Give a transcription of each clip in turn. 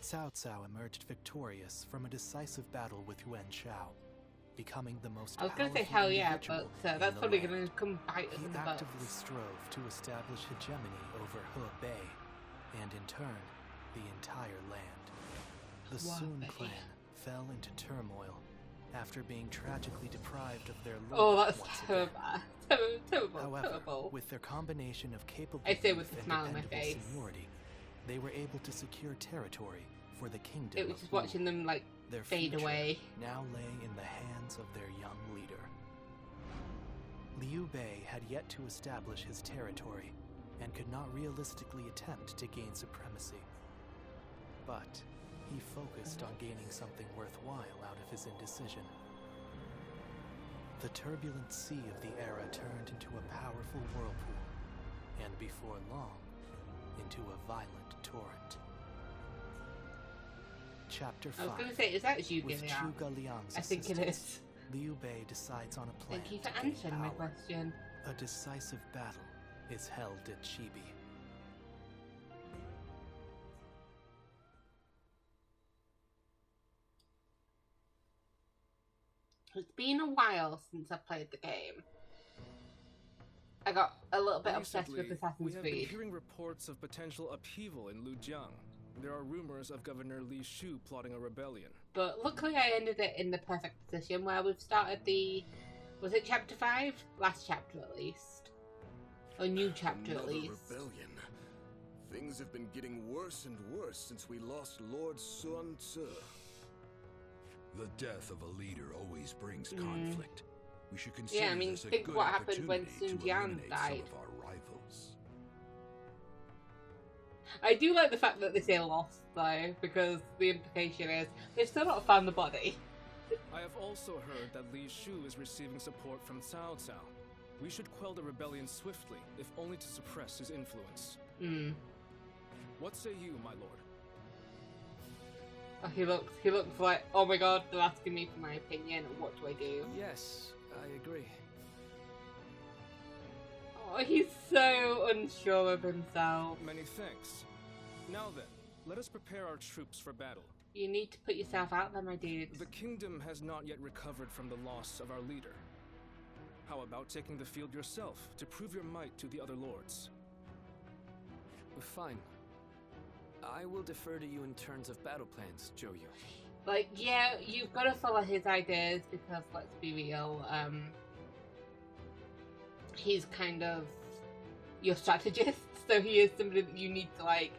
Cao Cao emerged victorious from a decisive battle with Yuan Shao, becoming the most I was going to say powerful hell yeah, individual but that's in the probably land. going to come bite us He in the actively butt. strove to establish hegemony over Hebei, and in turn, the entire land. The Sun Quan fell into turmoil after being tragically deprived of their lord. Oh, that's once terrible. again. Terrible. However, terrible. with their combination of capable I say with youth a and smile on my dependable face. seniority, they were able to secure territory for the kingdom. It was just watching them like their fade future away. now lay in the hands of their young leader. Liu Bei had yet to establish his territory and could not realistically attempt to gain supremacy. But he focused on gaining something worthwhile out of his indecision. The turbulent sea of the era turned into a powerful whirlpool, and before long, into a violent torrent. Chapter 5. I was going to say, is that Zhuge With Liang? Zhuge Liang's I think it assistance, is. Liu Bei decides on a plan Thank you to for gain answering my power. question. A decisive battle is held at Chibi. It's been a while since I played the game. I got a little bit obsessed with Assassin's we have been Creed. hearing reports of potential upheaval in Lujiang. There are rumors of Governor Li Shu plotting a rebellion. But luckily I ended it in the perfect position where we've started the... Was it chapter 5? Last chapter at least. Or new chapter Another at least. rebellion. Things have been getting worse and worse since we lost Lord Sun Tzu. The death of a leader always brings conflict. We should consider Yeah, I mean, this a think good what happened when opportunity Sun to Jian eliminate died. some of our rivals. I do like the fact that they say lost though, because the implication is they've still not found the body. I have also heard that Li Shu is receiving support from Cao Cao. We should quell the rebellion swiftly, if only to suppress his influence. What say you, my lord? Oh, he looks like, oh my god, they're asking me for my opinion, what do I do? Yes, I agree. Oh, he's so unsure of himself. Many thanks. Now then, let us prepare our troops for battle. You need to put yourself out there, my dude. The kingdom has not yet recovered from the loss of our leader. How about taking the field yourself to prove your might to the other lords? Fine. I will defer to you in terms of battle plans, Joyu. Like, yeah, you've got to follow his ideas because, let's be real, he's kind of your strategist, so he is somebody that you need to, like,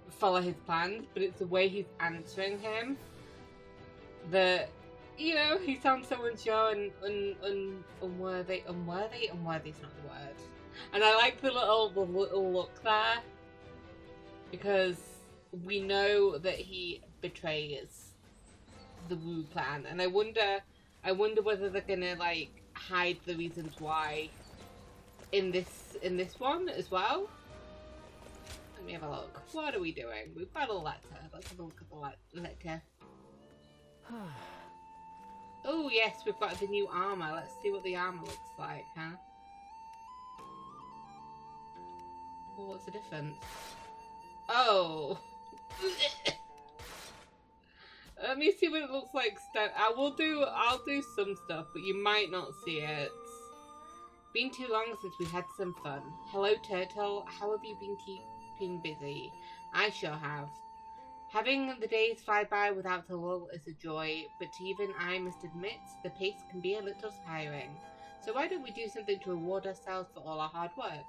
follow his plans, but it's the way he's answering him that, you know, he sounds so unsure and unworthy. Unworthy's not the word. And I like the little look there, because we know that he betrays the Wu clan, and I wonder whether they're gonna like hide the reasons why in this one as well. Let me have a look. What are we doing? We've got a letter. Let's have a look at the letter. Oh yes, we've got the new armor. Let's see what the armor looks like, huh? Well, what's the difference? Oh. Let me see what it looks like. I'll do some stuff, but you might not see it. Been too long since we had some fun. Hello, Turtle. How have you been keeping busy? I sure have. Having the days fly by without a lull is a joy, but even I must admit the pace can be a little tiring. So why don't we do something to reward ourselves for all our hard work?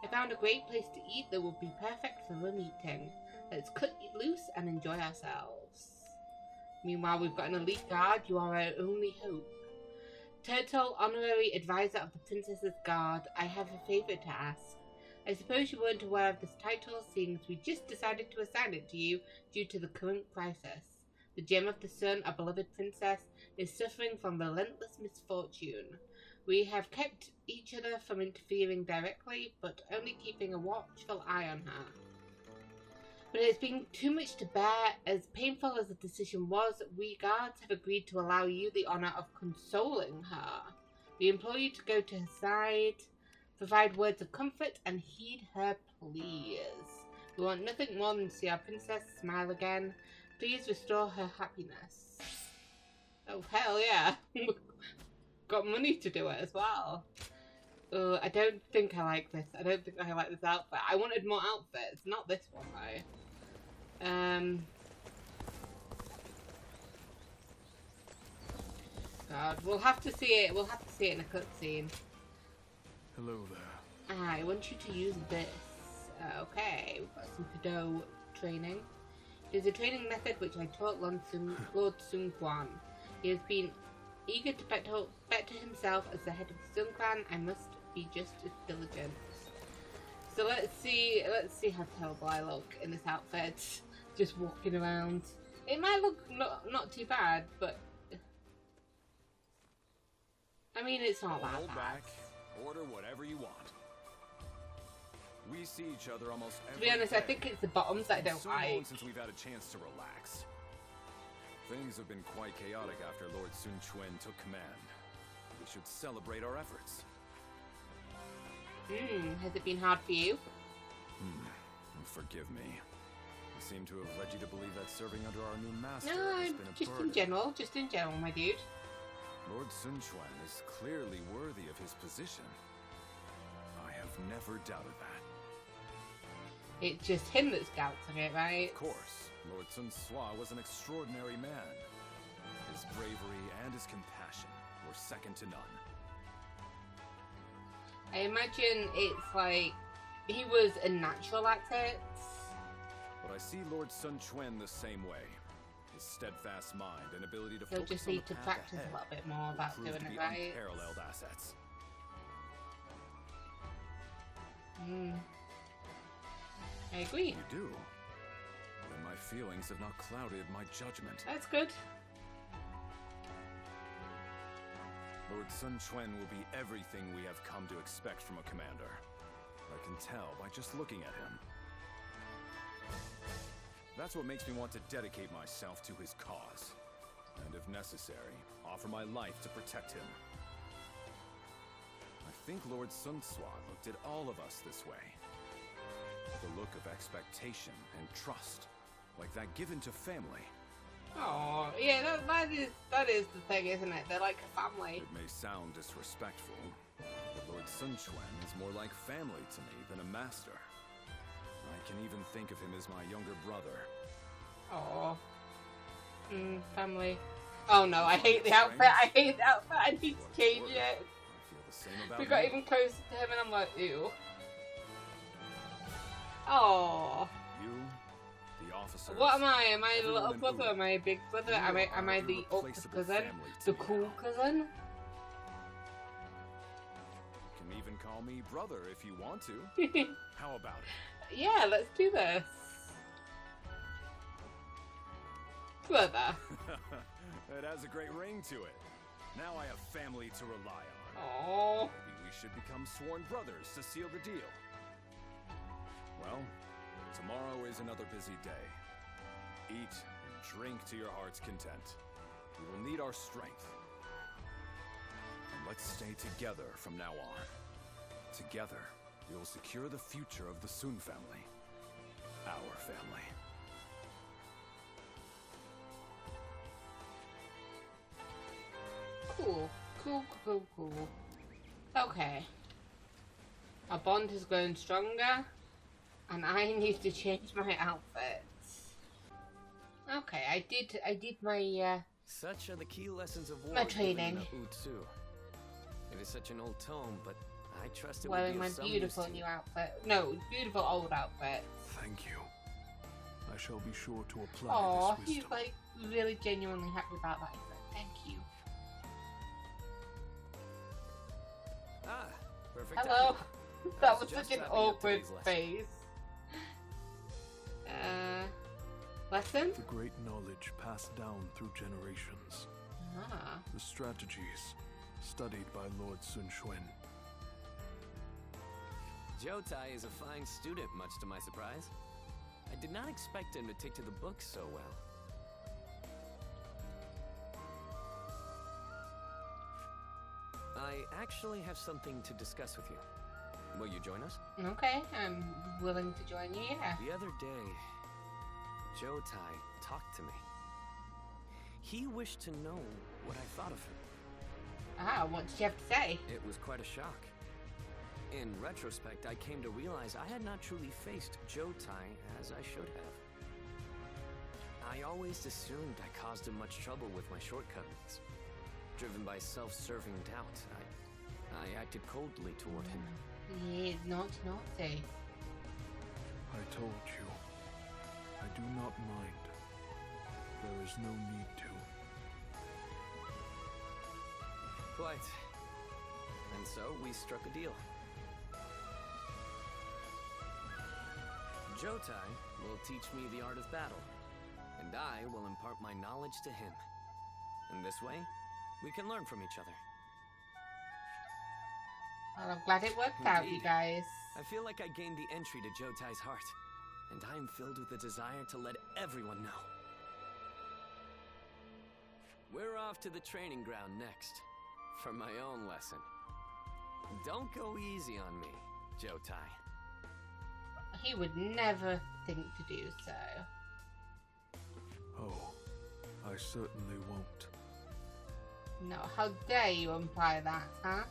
I found a great place to eat that would be perfect for a meeting. Let's cut it loose and enjoy ourselves. Meanwhile, we've got an elite guard. You are our only hope. Turtle, honorary advisor of the Princess's Guard, I have a favor to ask. I suppose you weren't aware of this title, seeing as we just decided to assign it to you due to the current crisis. The Gem of the Sun, our beloved princess, is suffering from relentless misfortune. We have kept each other from interfering directly, but only keeping a watchful eye on her. But it's been too much to bear. As painful as the decision was, we guards have agreed to allow you the honor of consoling her. We implore you to go to her side, provide words of comfort, and heed her pleas. We want nothing more than to see our princess smile again. Please restore her happiness. Oh, hell yeah. Got money to do it as well. I don't think I like this. I don't think I like this outfit. I wanted more outfits, not this one though. God, we'll have to see it. We'll have to see it in a cutscene. Hello there. I want you to use this. Okay, we've got some Pado training. It is a training method which I taught Lord Sun Quan. He has been eager to better himself as the head of the Sun Quan. I must be just as diligent. So let's see how terrible I look in this outfit, just walking around. It might look not too bad, but I mean it's not that Hold bad. back. Order whatever you want. We see each other almost every To be honest, day. I think it's the bottoms that I don't So long like. since we've had a chance to relax. Things have been quite chaotic after Lord Sun Quan took command. We should celebrate our efforts. Has it been hard for you? Forgive me. I seem to have led you to believe that serving under our new master No, has been a just burden. just in general, my dude. Lord Sun Quan is clearly worthy of his position. I have never doubted that. It's just him that's doubting it, right? Of course, Lord Sun Swa was an extraordinary man. His bravery and his compassion were second to none. I imagine it's like he was a natural at it. But I see Lord Sun Quan the same way. His steadfast mind and ability to He'll focus just on need the to path practice ahead a little bit more will about prove doing to it be right. unparalleled assets. I agree. You do? Then my feelings have not clouded my judgment. That's good. Lord Sun Quan will be everything we have come to expect from a commander. I can tell by just looking at him. That's what makes me want to dedicate myself to his cause. And if necessary, offer my life to protect him. I think Lord Sun Swa looked at all of us this way. The look of expectation and trust, like that given to family. Oh, yeah, that is the thing, isn't it? They're like a family. It may sound disrespectful, but Lord Sun Quan is more like family to me than a master. I can even think of him as my younger brother. Oh. Family. Oh no, I hate the outfit. I hate the outfit. I need to change it. I feel the same about We got you. even closer to him and I'm like, ew. Oh. You, the officer. What am I? Am I the Everyone little in brother? Uru. Am I a big brother? Am I the awkward cousin? The cool cousin? You can even call me brother if you want to. How about it? Yeah, let's do this. Brother. It has a great ring to it. Now I have family to rely on. Oh. Maybe we should become sworn brothers to seal the deal. Well, tomorrow is another busy day. Eat and drink to your heart's content. We will need our strength. And let's stay together from now on. Together, we will secure the future of the Sun family. Our family. Cool. Okay. Our bond has grown stronger, and I need to change my outfit. Okay, I did my Such are the key lessons of war My given training. in the Utsu. It is such an old tome, but I trust it will wearing be my of some beautiful use to new you. outfit. No, beautiful old outfit. Thank you. I shall be sure to apply Aw, this he's wisdom. like really genuinely happy about that. He's like, thank you. Ah, perfect. Hello. timing. I That was just such an wrapping up awkward today's lesson. face. Lesson? The great knowledge passed down through generations. Ah. The strategies studied by Lord Sun Quan. Jotai is a fine student, much to my surprise. I did not expect him to take to the books so well. I actually have something to discuss with you. Will you join us? Okay, I'm willing to join you, yeah. The other day, Jotai talk to me. He wished to know what I thought of him. Ah, what did you have to say? It was quite a shock. In retrospect, I came to realize I had not truly faced Jotai as I should have. I always assumed I caused him much trouble with my shortcomings. Driven by self-serving doubt, I acted coldly toward him. He is naughty. I told you. I do not mind. There is no need to. Quite. And so we struck a deal. Jotai will teach me the art of battle, and I will impart my knowledge to him. In this way, we can learn from each other. Well, I'm glad it worked out, you guys. I feel like I gained the entry to Jotai's heart, and I am filled with the desire to let everyone know. We're off to the training ground next, for my own lesson. Don't go easy on me, Jotai. He would never think to do so. Oh, I certainly won't. No, how dare you imply that, huh?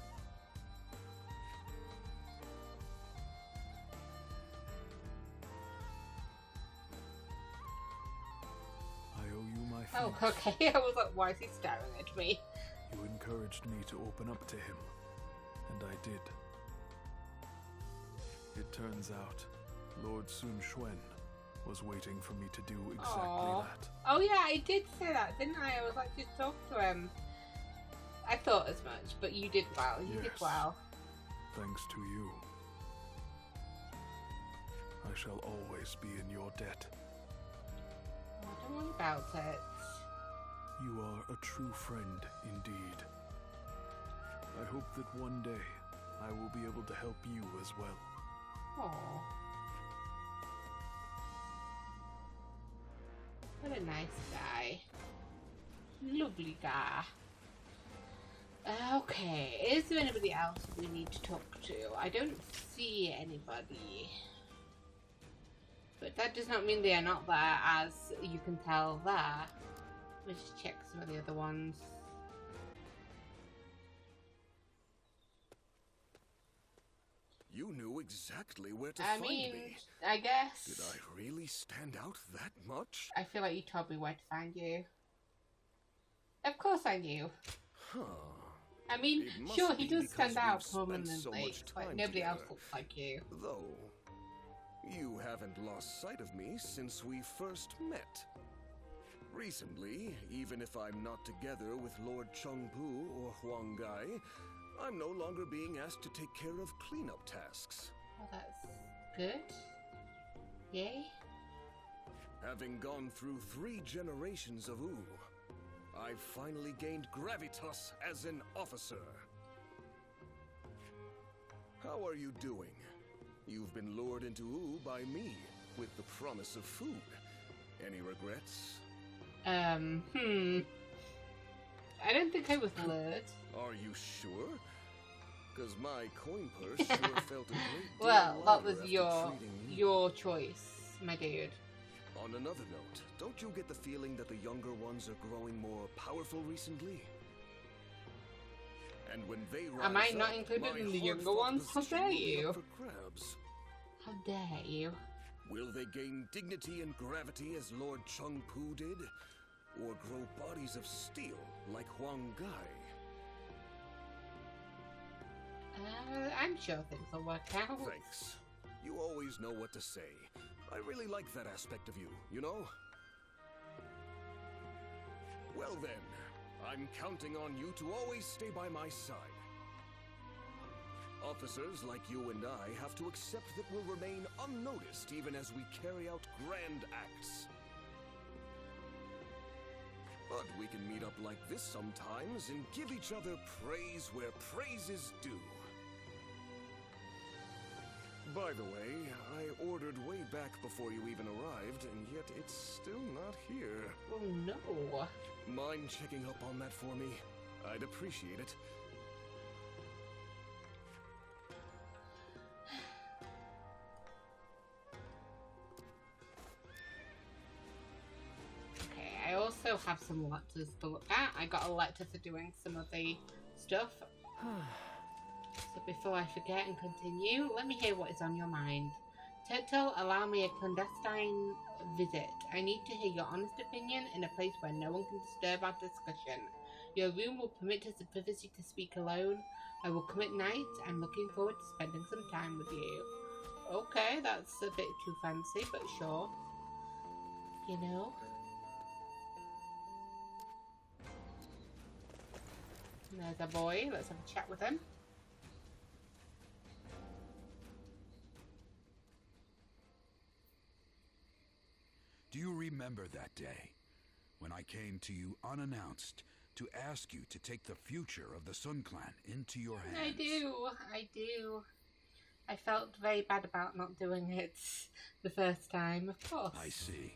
I owe you my thanks. Oh, okay. I was like, why is he staring at me? You encouraged me to open up to him, and I did. It turns out, Lord Sun Quan was waiting for me to do exactly that. Oh yeah, I did say that, didn't I? I was like, just talk to him. I thought as much, but you did well. You did well. Thanks to you. I shall always be in your debt. Oh, don't worry about it. You are a true friend indeed. I hope that one day I will be able to help you as well. Aww. What a nice guy. Lovely guy. Okay, is there anybody else we need to talk to? I don't see anybody. But that does not mean they are not there, as you can tell there. Let's just check some of the other ones. You knew exactly where to find me. I guess. Did I really stand out that much? I feel like you told me where to find you. Of course I knew. Huh. I mean, It must sure, he be does stand because out we've spent prominently, so much but time nobody else together. looks like you. Though, you haven't lost sight of me since we first met. Recently, even if I'm not together with Lord Chengpu or Huang Gai, I'm no longer being asked to take care of cleanup tasks. Well, that's good. Yay. Having gone through 3 generations of Wu, I've finally gained gravitas as an officer. How are you doing? You've been lured into Wu by me, with the promise of food. Any regrets? I don't think I was lured. Are you sure? Because my coin purse sure felt a great deal Well, that lighter was after treating me. your choice, my dude. On another note, don't you get the feeling that the younger ones are growing more powerful recently? And when they rise Am I not up, included my in the younger hard-fought ones? How position dare will be you? up for grabs. How dare you? Will they gain dignity and gravity as Lord Chengpu did? Or grow bodies of steel like Huang Gai? I'm sure things will work out. Thanks. You always know what to say. I really like that aspect of you, you know? Well then, I'm counting on you to always stay by my side. Officers like you and I have to accept that we'll remain unnoticed even as we carry out grand acts. But we can meet up like this sometimes and give each other praise where praise is due. By the way, I ordered way back before you even arrived, and yet it's still not here. Oh no. Mind checking up on that for me? I'd appreciate it. also have some letters to look at. I got a letter for doing some of the stuff. So before I forget and continue, let me hear what is on your mind. Turtle, allow me a clandestine visit. I need to hear your honest opinion in a place where no one can disturb our discussion. Your room will permit us the privacy to speak alone. I will come at night. I'm looking forward to spending some time with you. Okay, that's a bit too fancy, but sure. You know. There's a boy. Let's have a chat with him. Do you remember that day when I came to you unannounced to ask you to take the future of the Sun Clan into your hands? I do. I felt very bad about not doing it the first time, of course. I see.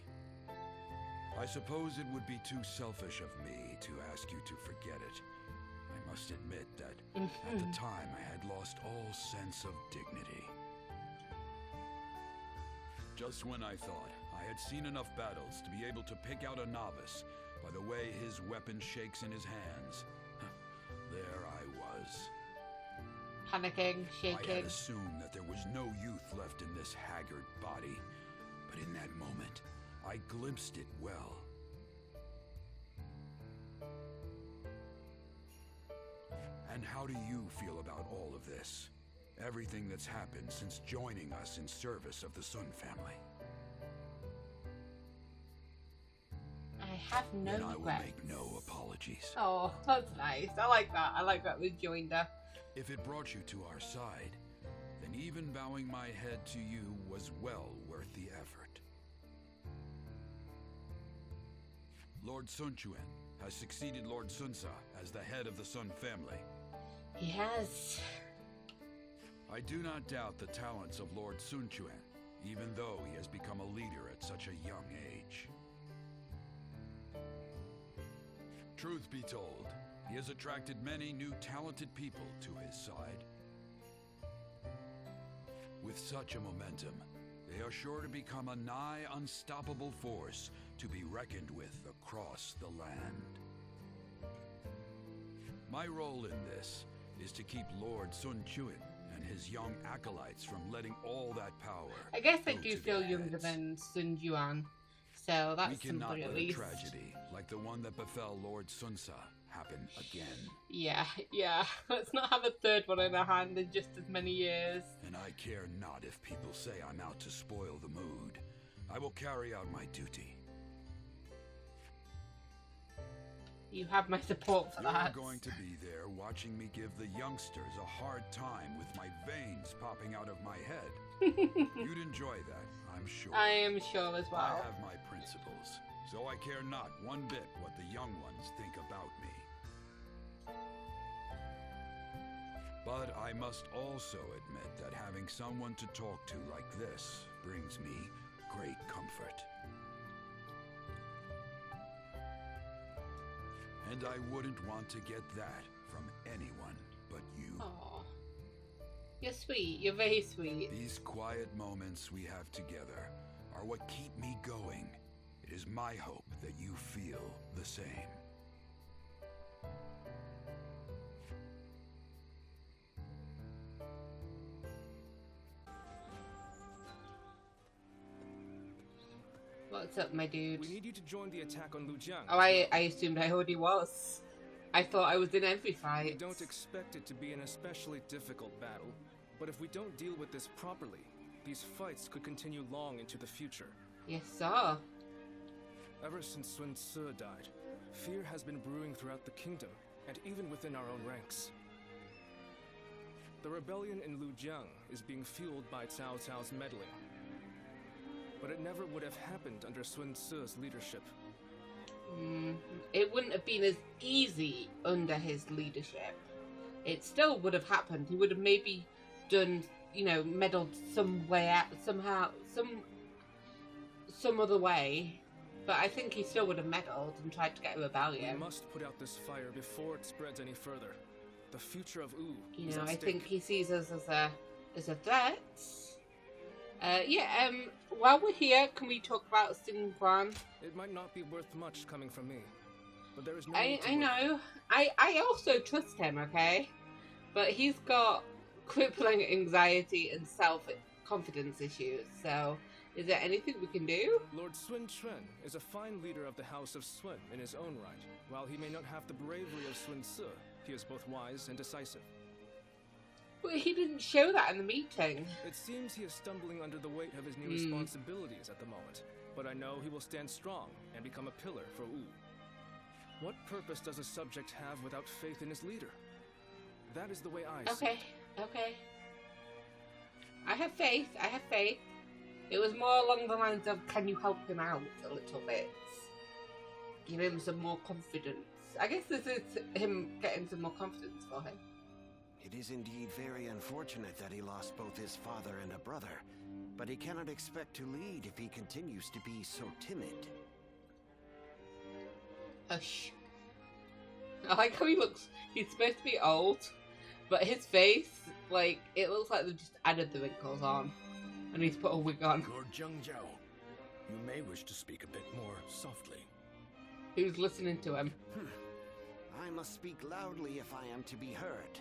I suppose it would be too selfish of me to ask you to forget it. I must admit that at the time I had lost all sense of dignity. Just when I thought I had seen enough battles to be able to pick out a novice by the way his weapon shakes in his hands, there I was. Panicking, shaking. I had assumed that there was no youth left in this haggard body, but in that moment, I glimpsed it well. And how do you feel about all of this? Everything that's happened since joining us in service of the Sun family? I have no then I will regrets. make no apologies. Oh, that's nice. I like that. I like that rejoinder. If it brought you to our side, then even bowing my head to you was well worth the effort. Lord Sun Quan has succeeded Lord Sunsa as the head of the Sun family. He has. I do not doubt the talents of Lord Sun Quan, even though he has become a leader at such a young age. Truth be told, he has attracted many new talented people to his side. With such a momentum, they are sure to become a nigh unstoppable force to be reckoned with across the land. My role in this is to keep Lord Sun Quan and his young acolytes from letting all that power. I guess I go do to feel their younger heads. than Sun Quan, so that's We cannot something at let least. a tragedy like the one that befell Lord Sunsa happen again. Yeah. Let's not have a third one in our hand in just as many years. And I care not if people say I'm out to spoil the mood. I will carry out my duty. You have my support for You're that. going to be there watching me give the youngsters a hard time with my veins popping out of my head. You'd enjoy that, I'm sure. I am sure as I well. have my principles, so I care not one bit what the young ones think about me. But I must also admit that having someone to talk to like this brings me great comfort. And I wouldn't want to get that from anyone but you. Aw. You're sweet. You're very sweet. These quiet moments we have together are what keep me going. It is my hope that you feel the same. What's up, my dude? We need you to join the attack on Lujiang. Oh, I assumed I already was. I thought I was in every We fight. don't expect it to be an especially difficult battle, but if we don't deal with this properly, these fights could continue long into the future. Yes, sir. Ever since Sun Ce died, fear has been brewing throughout the kingdom, and even within our own ranks. The rebellion in Lujiang is being fueled by Cao Cao's meddling. But it never would have happened under Sun Ce's leadership. It wouldn't have been as easy under his leadership. It still would have happened. He would have maybe done, meddled some way out, somehow, some other way. But I think he still would have meddled and tried to get a rebellion. We must put out this fire before it spreads any further. The future of Wu is at I stake. think he sees us as a threat. While we're here, can we talk about Sun Quan? It might not be worth much coming from me, but there is no I know. I also trust him, okay? But he's got crippling anxiety and self-confidence issues, so is there anything we can do? Lord Sun Quan is a fine leader of the House of Sun in his own right. While he may not have the bravery of Sun Ce, he is both wise and decisive. But he didn't show that in the meeting. It seems he is stumbling under the weight of his new responsibilities at the moment, but I know he will stand strong and become a pillar for Wu. What purpose does a subject have without faith in his leader? That is the way I see it. Okay. I have faith. It was more along the lines of, can you help him out a little bit? Give him some more confidence. I guess this is him getting some more confidence for him. It is indeed very unfortunate that he lost both his father and a brother, but he cannot expect to lead if he continues to be so timid. Hush. I like how he looks. He's supposed to be old, but his face, like, it looks like they've just added the wrinkles on, and he's put a wig on. Lord Zhengjiao, you may wish to speak a bit more softly. Who's listening to him? I must speak loudly if I am to be heard.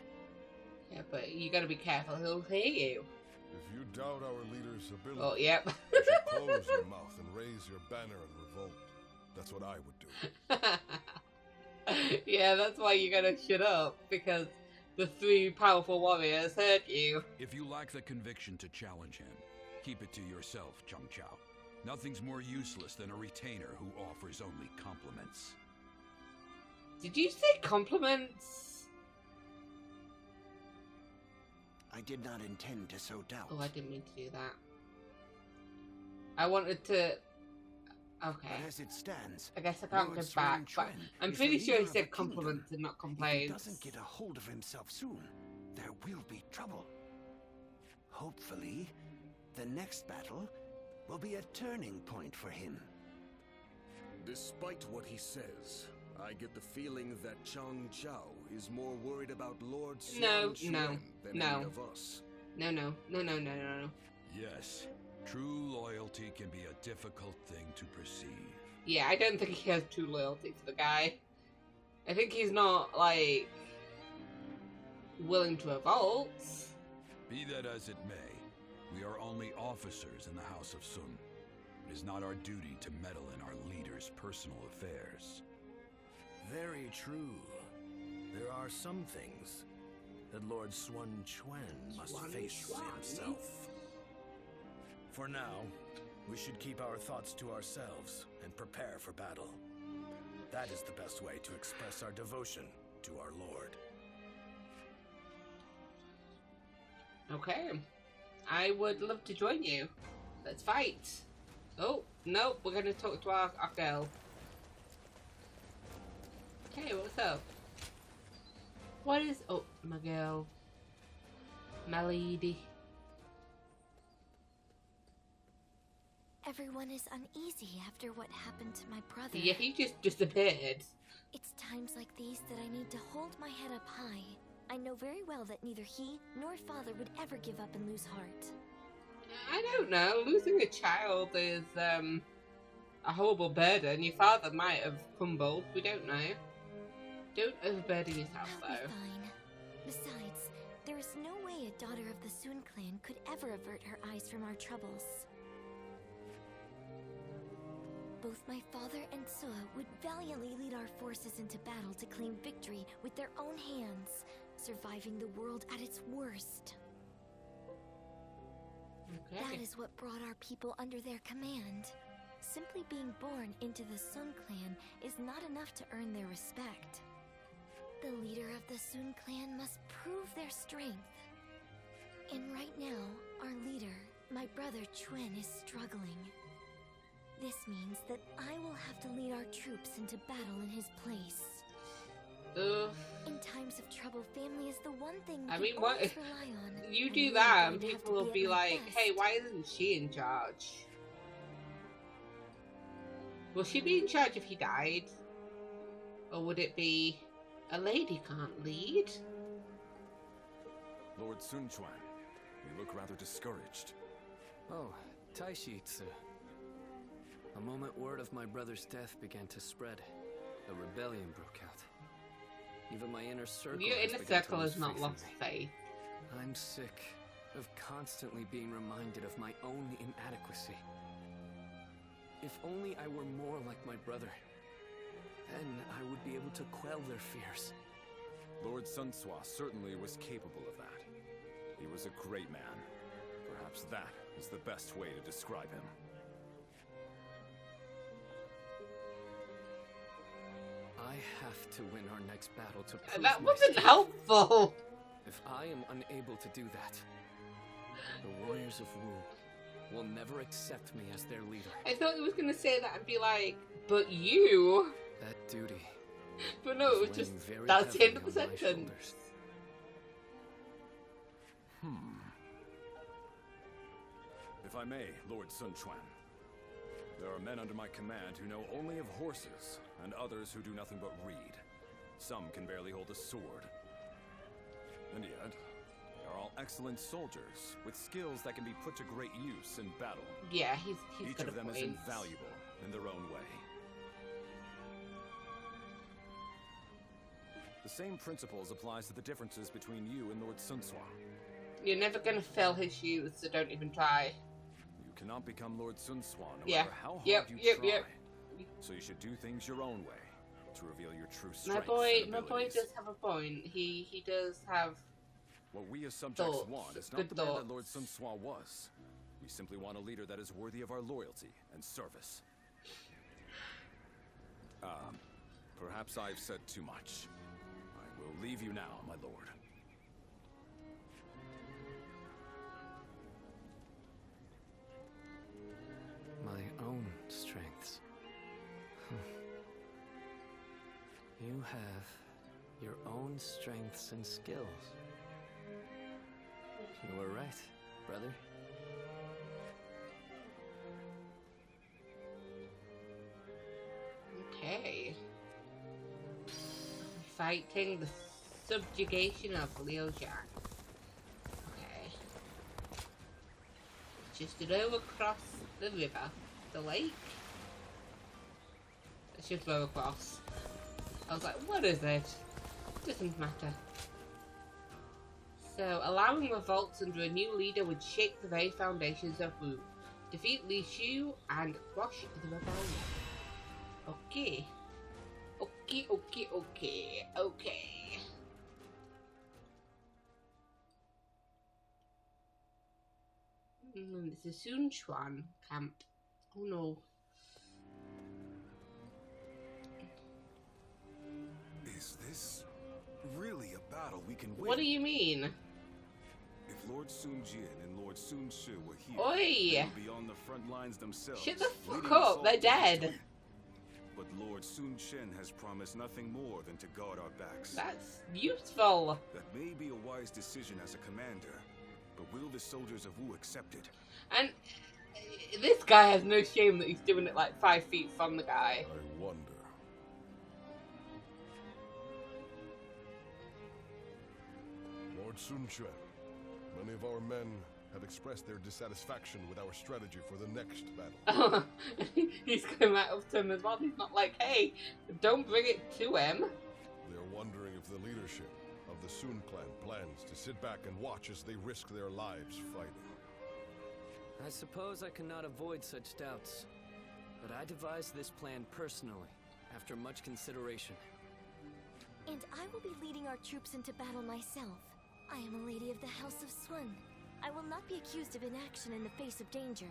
Yeah, but you gotta be careful, he'll hear you. If you doubt our leader's ability, Oh, yep. you should close your mouth and raise your banner in revolt. That's what I would do. Yeah, that's why you gotta shut up, because the three powerful warriors heard you. If you lack the conviction to challenge him, keep it to yourself, Zhengjiao. Nothing's more useless than a retainer who offers only compliments. Did you say compliments? I did not intend to sow doubt. Oh, I didn't mean to do that. I wanted to... Okay. But as it stands, I guess I can't Lord go Sun back, but Quan I'm is pretty the sure he leader of said the kingdom. compliments and not If he complaints. doesn't get a hold of himself soon, there will be trouble. Hopefully, the next battle will be a turning point for him. Despite what he says, I get the feeling that Chang Chao is more worried about Lord Sun Quan than any of us. No. Yes, true loyalty can be a difficult thing to perceive. Yeah, I don't think he has true loyalty to the guy. I think he's not, like, willing to revolt. Be that as it may, we are only officers in the House of Sun. It is not our duty to meddle in our leader's personal affairs. Very true. There are some things that Lord Sun Quan must face himself. For now, we should keep our thoughts to ourselves and prepare for battle. That is the best way to express our devotion to our Lord. Okay. I would love to join you. Let's fight. Oh, no, we're gonna talk to our girl. Okay, what's up? What is... Oh, my girl. My lady. Everyone is uneasy after what happened to my brother. Yeah, he just disappeared. It's times like these that I need to hold my head up high. I know very well that neither he nor father would ever give up and lose heart. I don't know. Losing a child is a horrible burden. Your father might have crumbled. We don't know. Don't overburden yourself, I'll though. be fine. Besides, there is no way a daughter of the Sun clan could ever avert her eyes from our troubles. Both my father and Sua would valiantly lead our forces into battle to claim victory with their own hands, surviving the world at its worst. Okay. That is what brought our people under their command. Simply being born into the Sun clan is not enough to earn their respect. The leader of the Sun clan must prove their strength. And right now, our leader, my brother Chuen, is struggling. This means that I will have to lead our troops into battle in his place. In times of trouble, family is the one thing we can always rely on. You do that and people will be like, hey, why isn't she in charge? Will she be in charge if he died? Or would it be a lady can't lead? Lord Sun Quan, you look rather discouraged. Oh, Taishitsu. The moment word of my brother's death began to spread, a rebellion broke out. Even my inner circle has not lost faith. I'm sick of constantly being reminded of my own inadequacy. If only I were more like my brother, then I would be able to quell their fears. Lord Sun Quan certainly was capable of that. He was a great man. Perhaps that is the best way to describe him. I have to win our next battle to prove That my wasn't strength. helpful. If I am unable to do that, the warriors of Wu will never accept me as their leader. I thought he was going to say that and be like, but you. That duty. But no, it was just, that's the end of the sentence. If I may, Lord Sun Quan. There are men under my command who know only of horses, and others who do nothing but read. Some can barely hold a sword. And yet, they are all excellent soldiers, with skills that can be put to great use in battle. Yeah, he's Each got of them a is point. invaluable in their own way. The same principles applies to the differences between you and Lord Sun Quan. You're never going to fill his shoes, so don't even try. You cannot become Lord Sun Quan no Yeah. matter how hard Yep, you yep, try. yep. So you should do things your own way to reveal your true My strength. boy and does abilities. have a point. He does have. What we as subjects Thoughts. want is Good not the man that thoughts. Lord Sun Quan was. We simply want a leader that is worthy of our loyalty and service. Perhaps I've said too much. I will leave you now, my lord. My own strengths. You have your own strengths and skills. You were right, brother. Okay. Fighting the subjugation of Liu Jiang. Okay. Just to row across the river, the lake. Let's just row across. I was like, what is it? Doesn't matter. So, allowing revolts under a new leader would shake the very foundations of Wu. Defeat Li Shu and quash the rebellion. Okay. Okay. It's a Sun Quan camp. Oh no. Is this really a battle we can win? What do you mean? If Lord Sun Jian and Lord Sun Shi were here, Oi! they would be on the front lines themselves. Shut the fuck leading us up, all they're to dead. victory. But Lord Sun Chen has promised nothing more than to guard our backs. That's useful. That may be a wise decision as a commander, but will the soldiers of Wu accept it? And this guy has no shame that he's doing it like 5 feet from the guy. I wonder. Lord Sun Quan, many of our men have expressed their dissatisfaction with our strategy for the next battle. He's going right up to him as well. He's not like, hey, don't bring it to him. They're wondering if the leadership of the Sun clan plans to sit back and watch as they risk their lives fighting. I suppose I cannot avoid such doubts, but I devised this plan personally, after much consideration. And I will be leading our troops into battle myself. I am a lady of the House of Sun. I will not be accused of inaction in the face of danger.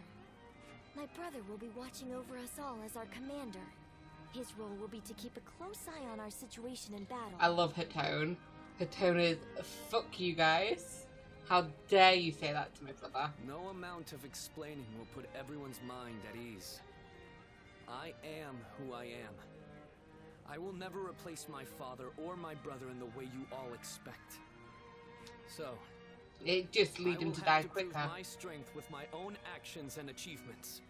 My brother will be watching over us all as our commander. His role will be to keep a close eye on our situation in battle. I love her tone. Her tone is, fuck you guys. How dare you say that to my brother? No amount of explaining will put everyone's mind at ease. I am who I am. I will never replace my father or my brother in the way you all expect. So, It just lead him to die quicker. prove my strength with my own actions and achievements.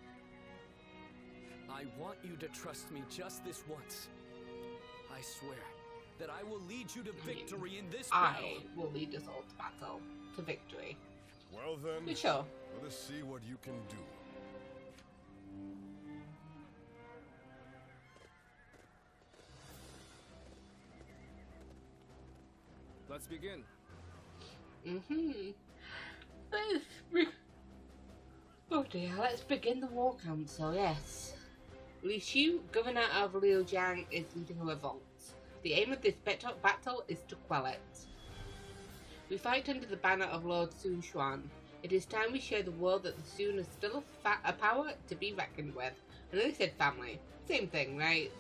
I want you to trust me just this once. I swear that I will lead you to victory in this battle. I will lead us all to battle, to victory. Well then, For sure. Let us see what you can do. Let's begin. Oh dear, let's begin the war council, yes. Li Shu, governor of Liujiang, is leading a revolt. The aim of this battle is to quell it. We fight under the banner of Lord Sun Quan. It is time we show the world that the Sun is still a power to be reckoned with. I know they said family. Same thing, right?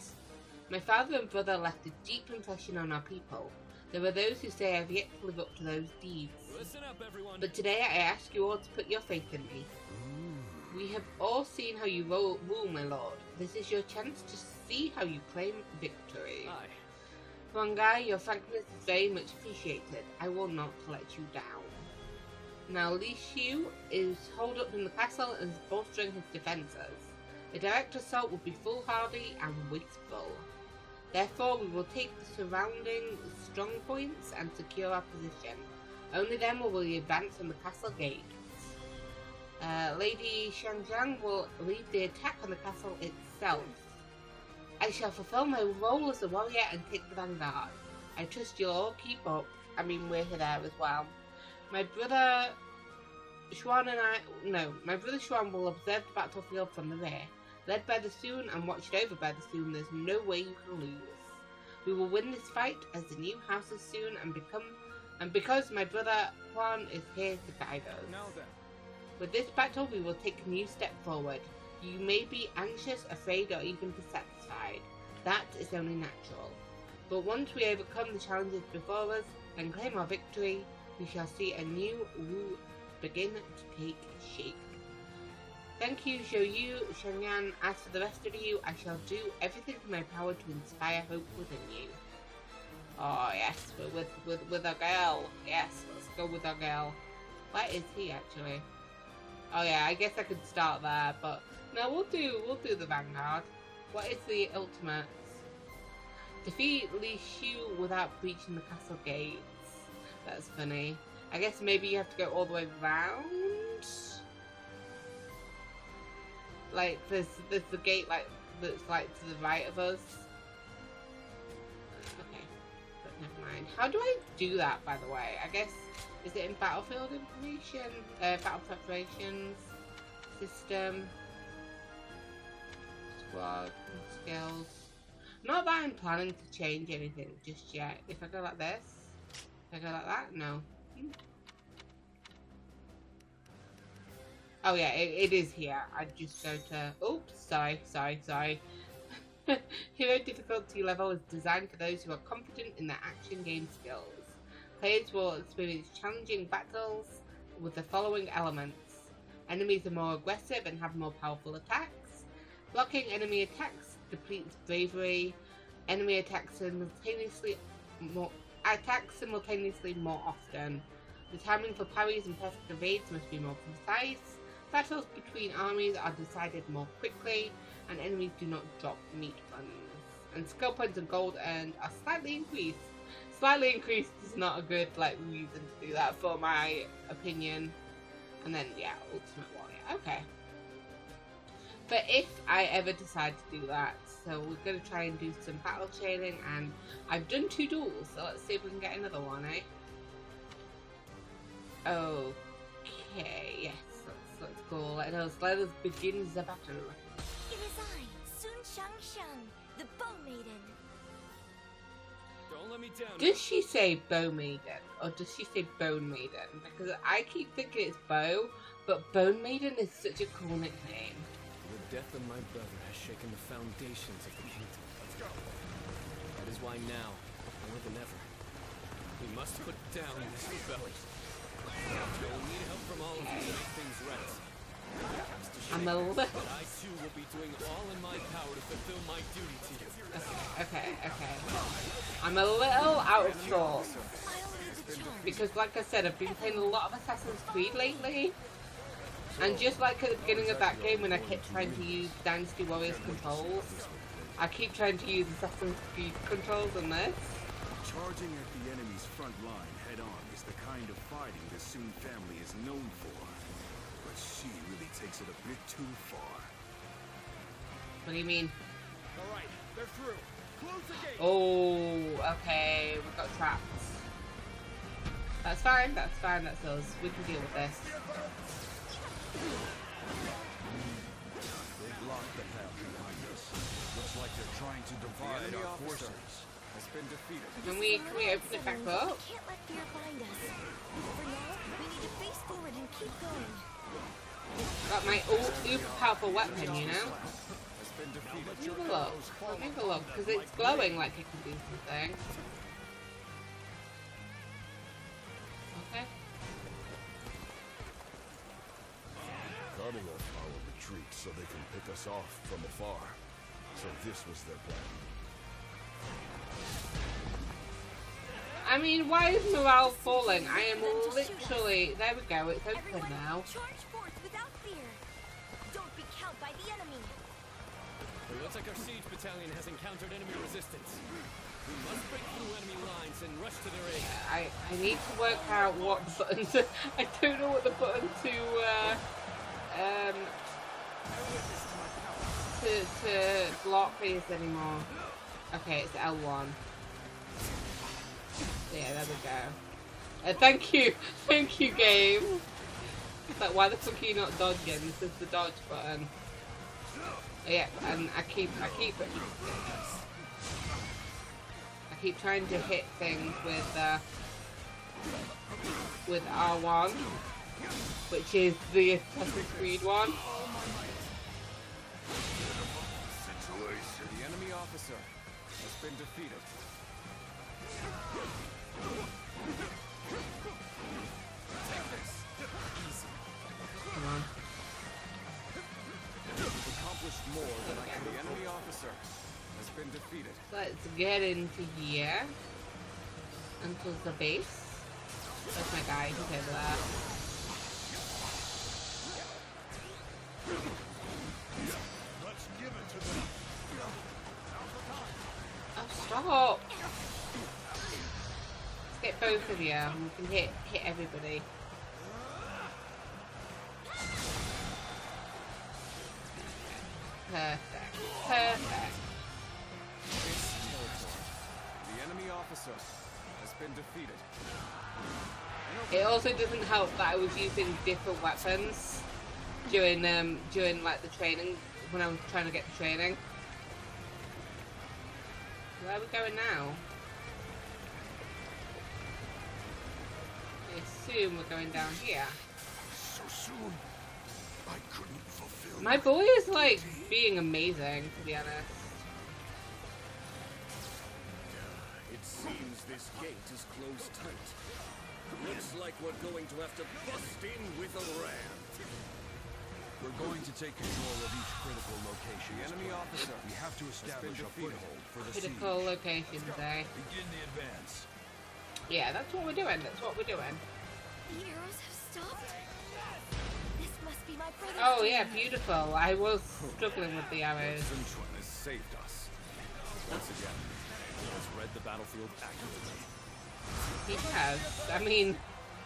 My father and brother left a deep impression on our people. There are those who say I've yet to live up to those deeds. Listen up, everyone. But today I ask you all to put your faith in me. We have all seen how you rule, my lord. This is your chance to see how you claim victory. Aye. Huangai, your frankness is very much appreciated. I will not let you down. Now Li Shu is holed up in the castle and is bolstering his defences. A direct assault would be foolhardy and wasteful. Therefore, we will take the surrounding strong points and secure our position. Only then will we advance on the castle gates. Lady Shangjiang will lead the attack on the castle itself. I shall fulfill my role as a warrior and take the vanguard. I trust you'll all keep up. I mean, we're there as well. My brother Xuan will observe the battlefield from the rear. Led by the Sun and watched over by the Sun, there's no way you can lose. We will win this fight as the new house of Sun and because my brother Quan is here to guide us. Now then. With this battle, we will take a new step forward. You may be anxious, afraid, or even dissatisfied. That is only natural. But once we overcome the challenges before us and claim our victory, we shall see a new Wu begin to take shape. Thank you, Zhou Yu, Shenyan. As for the rest of you, I shall do everything in my power to inspire hope within you. Oh yes, but with our girl. Yes, let's go with our girl. Where is he actually? Oh yeah, I guess I could start there, but no, we'll do the vanguard. What is the ultimate? Defeat Li Shu without breaching the castle gates. That's funny. I guess maybe you have to go all the way round. Like there's the gate that's like to the right of us. Okay, but never mind. How do I do that, by the way? I guess is it in battlefield information? Battle preparations, system, squad, and skills. Not that I'm planning to change anything just yet. If I go like this, if I go like that, no. Oh yeah, it is here. I just go to... Oops, sorry. Hero difficulty level is designed for those who are confident in their action game skills. Players will experience challenging battles with the following elements. Enemies are more aggressive and have more powerful attacks. Blocking enemy attacks depletes bravery. Enemy attacks simultaneously more often. The timing for parries and perfect evades must be more precise. Battles between armies are decided more quickly, and enemies do not drop meat buns. And skill points and gold earned are slightly increased. Slightly increased is not a good reason to do that, for my opinion. And then yeah, Ultimate Warrior. Okay. But if I ever decide to do that, so we're gonna try and do some battle training, and I've done 2 duels, so let's see if we can get another one, eh? Okay, yes. Let's go. Let us begin the battle. It is I, Sun Shangsheng, the Bow Maiden. Don't let me down. Does she say Bow Maiden or does she say Bone Maiden? Because I keep thinking it's Bow, but Bone Maiden is such a cool nickname. The death of my brother has shaken the foundations of the kingdom. Let's go. That is why now, more than ever, we must put down this rebellion. We'll need help from all of you to make things right. I'm a little... I too will be doing all in my power to fulfill my duty to you. Okay. I'm a little out of sorts. Because like I said, I've been playing a lot of Assassin's Creed lately. And just like at the beginning of that game when I kept trying to use Dynasty Warriors controls, I keep trying to use Assassin's Creed controls on this. Charging at the enemy's front line head-on is the kind of fighting the Sun family is known for. but she really takes it a bit too far. What do you mean? All right, they're through. Close the gate. Oh, okay. We've got trapped. That's fine. That's fine. That's us. We can deal with this. They've blocked the path behind us. Looks like they're trying to divide our forces. Has been defeated. Can we open it back up? We can't let fear bind us. For now, we need to face forward and keep going. Got my uber powerful weapon, you know? Has been defeated. Let me have a look. Let me have a look, because it's glowing like it can do something. Okay. Cutting off our retreat so they can pick us off from afar. So this was their plan. I mean, why is morale falling? I am literally... There we go, it's open now. Charge forth without fear. Don't be cowed by the enemy. It looks like our siege battalion has encountered enemy resistance. We must break through enemy lines and rush to their aid. I need to work out what button to... I don't know what the button to block is anymore. Okay, it's L1. Yeah, there we go. Thank you, game. It's like, why the fuck are you not dodging? This is the dodge button. Yeah, and I keep trying to hit things with R1, which is the Assassin's Creed one. The enemy officer has been defeated. Take this. Easy. Come on. We've accomplished more than I could. The enemy officer has been defeated. Let's get into here. Until the base. That's my guy. He's over there. Let's give it to them. Oh, stop! Let's get both of you, and we can hit everybody. Perfect. Perfect. The enemy officer has been defeated. It also doesn't help that I was using different weapons during like the training, when I was trying to get the training. Where are we going now? I assume we're going down here. So soon, I couldn't fulfill. My boy is like being amazing, to be honest. It seems this gate is closed tight. Looks like we're going to have to bust in with a ram. We're going to take control of each critical location. The enemy officer. We have to establish a foothold for the siege. Critical locations, eh? Begin the advance. Yeah, that's what we're doing. That's what we're doing. The arrows have stopped. This must be my brother. Oh yeah, beautiful. I was struggling with the arrows. Sun Quan has saved us. Once again, he has read the battlefield accurately. He has. I mean,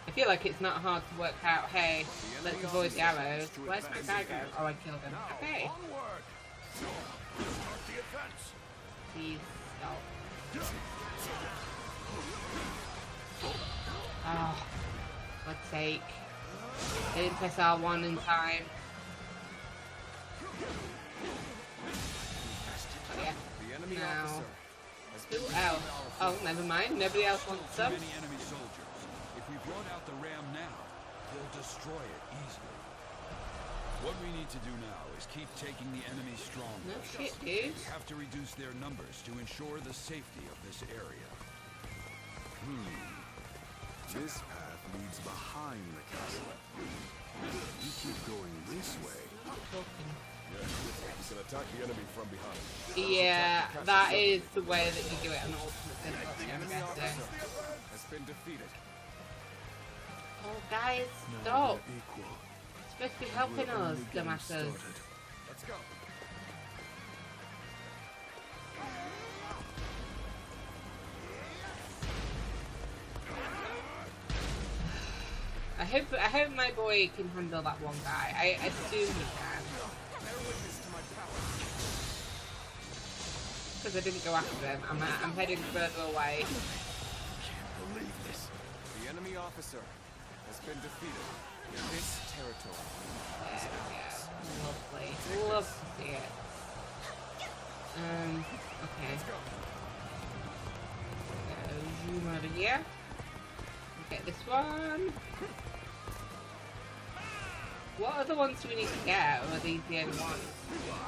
I feel like it's not hard to work out, hey, let's avoid the arrows. Where's the guy go? Oh, I killed him. Okay. Please stop. Oh, God's sake. I didn't press R1 in time. Oh yeah. The enemy Now. officer has Who been else? Oh, never mind. Nobody else wants Too them. many enemy soldiers. If we brought out the ram now, they'll destroy it easily. What we need to do now is keep taking the enemy strong. No shit, dude. We have to reduce their numbers to ensure the safety of this area. This path leads behind the castle. You keep going this way. Yeah, you can attack the enemy from behind. Yeah, that is the way that you do it on Ultimate The Difficulty, I'm enemy officer guessing. has been defeated. Oh, guys, Now stop. they're equal. Supposed to be helping We're us, only getting dumbasses. started. Let's go. I I hope my boy can handle that one guy. I assume he can. Because I didn't go after him. I'm heading further away. Can't believe this. The enemy officer has been defeated. This territory is ours. Lovely. Love to see it. Okay. Zoom over here. Get this one. What other ones do we need to get? Or are these the only ones?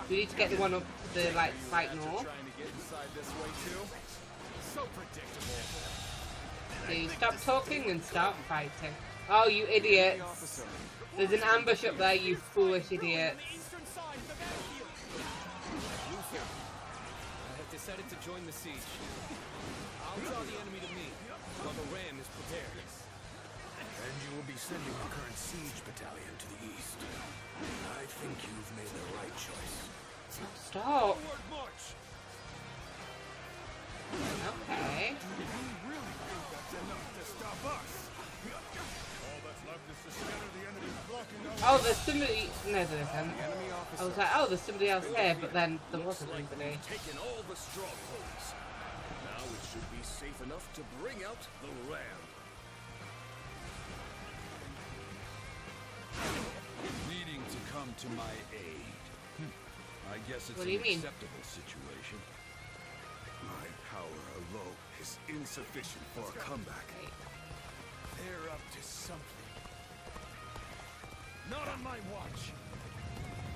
Do we need to get the one up to the like slight north? So you stop talking and start fighting. Oh, you idiots! There's an ambush up there, you foolish idiots. I have decided to join the siege. I'll draw the enemy to me, while the ram is prepared. And you will be sending the current siege battalion to the east. I think you've made the right choice. Stop. Okay. Oh, there's somebody. No, there isn't. I was like, oh, there's somebody else there, but then there wasn't anybody. Taking all the strongholds. Now it should be safe enough to bring out the ram. Needing to come to my aid. I guess it's What do you an mean? acceptable situation. My power alone is insufficient for a comeback. They're up to something. Not on my watch.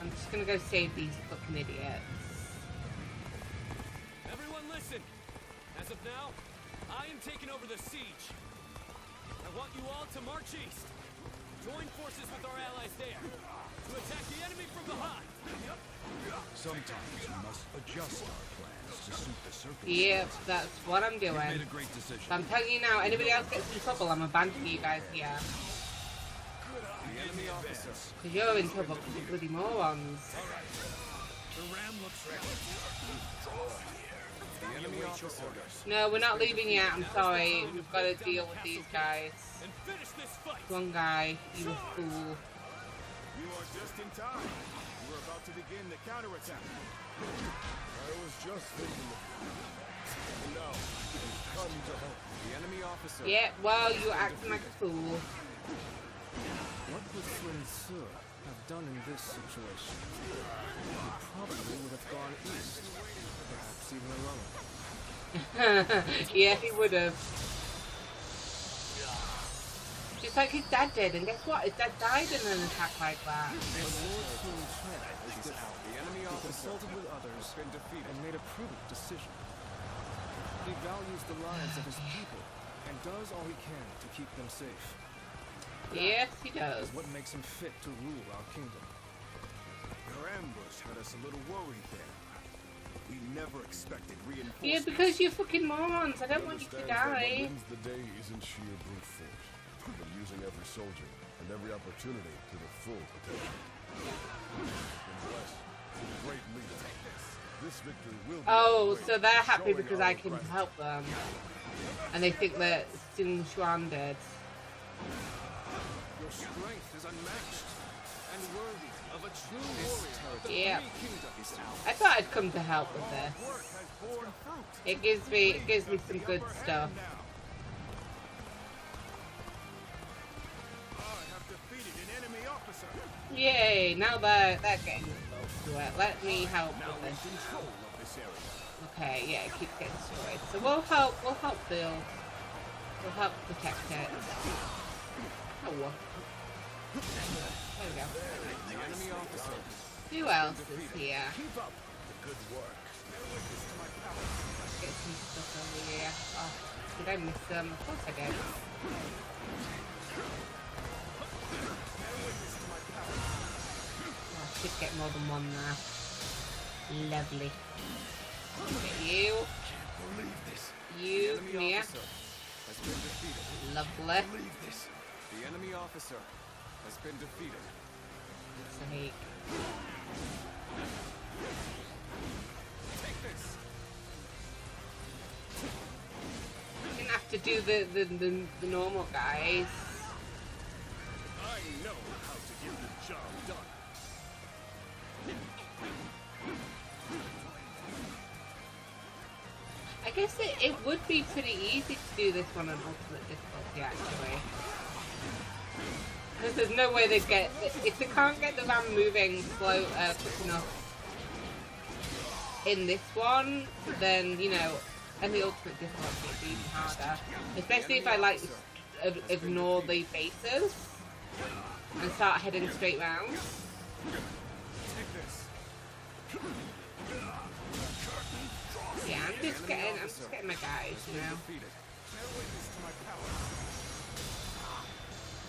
I'm just gonna go save these fucking idiots. Everyone listen! As of now, I am taking over the siege. I want you all to march east. Join forces with our allies there to attack the enemy from behind. Sometimes we must adjust our plans to suit the circumstances. Yep, that's what I'm doing. You made a great decision. So I'm telling you now, anybody else gets in trouble, I'm abandoning you guys here. The enemy officer. Because you're in trouble because you're bloody morons. The ram looks ready. The enemy officer. No, we're not leaving yet, I'm sorry. We've got to deal with these guys. And finish this fight. One guy, you a fool. You are just in time. We're about to begin the counterattack. I was just thinking of you. And now, come to help. The enemy officer. Yeah, well, you're acting like a fool. What would Sun Quan have done in this situation? He probably would have gone east, perhaps even alone. Yeah, he would have. Just like his dad did, and guess what? His dad died in an attack like that. But Lord Sun Quan is different. The enemy He officer consulted with others has been defeated. and made a prudent decision. He values the lives of his people and does all he can to keep them safe. Yes, he does. Is what makes him fit to rule our kingdom. Your ambush had us a little worried there. We never expected reinforcements. Yeah, because you're fucking morons. I don't want you to Understands that die. what wins the day isn't sheer brute force, but using every soldier and every opportunity to the full potential. Unless the great leader, this victory will be Oh, great, so they're happy showing because our I can gratitude. help them. And they think that Sun Quan did. Your strength is unmatched and worthy of a true warrior of the Yep. Three Kingdoms. I thought I'd come to help with this. Work has borne fruit. It gives me some good stuff. I have defeated an enemy officer. Yay! Now they're getting close to it. Let me help Now with in this. control of this area. Okay, yeah, it keeps getting destroyed. So we'll help build. We'll help protect it. Oh, there we go. The enemy officer. Who else is here? Keep up the good work. Get some stuff over here. Oh, did I miss them? Of course I did. Oh, I should get more than one there. Lovely. Get you. Can't believe this. You, The enemy come here. officer has been defeated. Lovely. Believe this. The enemy officer has been defeated. Sake. Take this. You didn't have to do the normal guys. know how to get the job done. I guess it would be pretty easy to do this one on ultimate difficulty, actually. Because there's no way they'd get... If they can't get the van moving quick enough in this one, then, you know, and the ultimate difficulty would be even harder. Especially if I, like, ignore the bases and start heading straight round. Yeah, I'm just getting my guys, you know.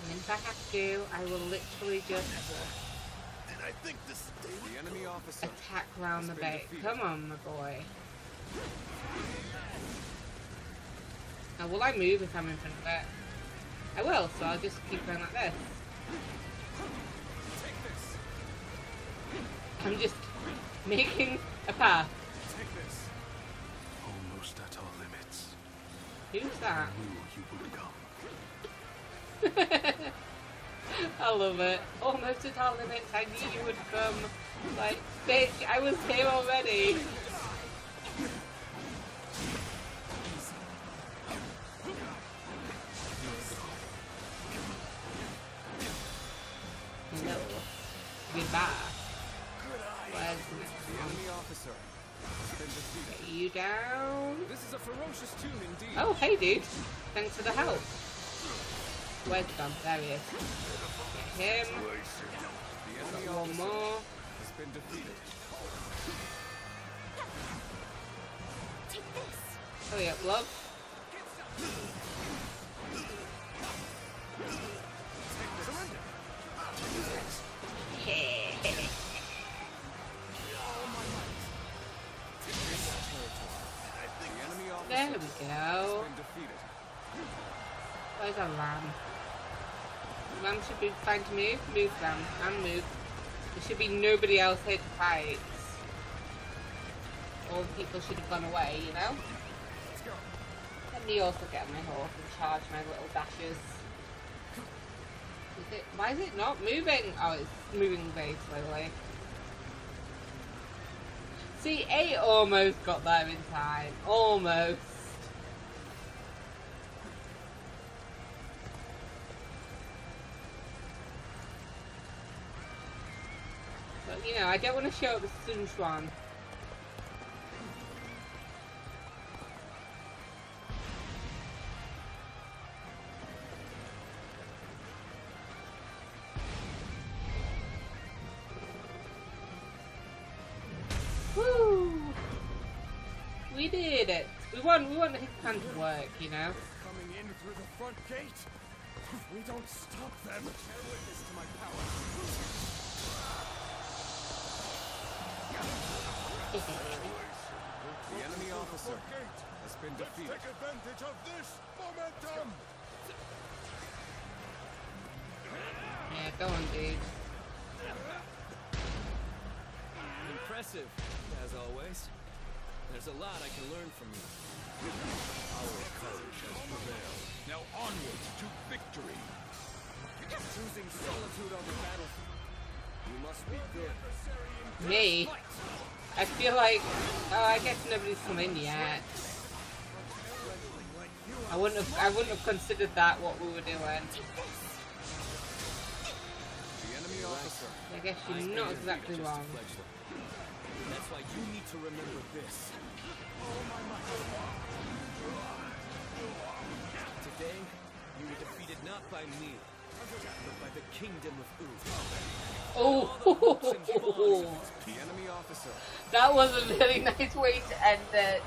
And if I have to, I will literally just attack round the base. Come on, my boy. Now, will I move if I'm in front of it? I will, so I'll just keep going like this. I'm just making a path. Almost at our limits. Who's that? I knew you would come. I love it. Almost at our limits. I knew you would come. Like, bitch, I was here already. No. Goodbye. Where's the next one? Get you down. This is a ferocious tune indeed. Oh, hey, dude. Thanks for the help. Where's the gun? There he is. Get him. Got one more. Has been defeated. Take this. Hurry up, love. There we go. Where's our lamb? Lamb should be fine to move. Move, lamb. And move. There should be nobody else here to fight. All the people should have gone away, you know? Let me also get on my horse and charge my little dashes. Why is it not moving? Oh, it's moving very slowly. See, 8 almost got there in time. Almost. But, you know, I don't want to show up the Sun Quan. Woo! We did it. We want his plan to work, you know. Coming in through the front gate. We don't stop them. Bear witness to my power. The enemy officer has been defeated. Let's take advantage of this momentum. Yeah, go on, dude. Impressive, as always. There's a lot I can learn from you. Our courage has prevailed. Now onward to victory. Choosing solitude on the battlefield. You must be good. Me? I feel like... Oh, I guess nobody's come in yet. I wouldn't have considered that what we were doing. The enemy officer. I guess you're not exactly wrong. That's why you need to remember this. Today, you were defeated not by me, but by the kingdom of Ood. Oh! The enemy officer. That was a really nice way to end it.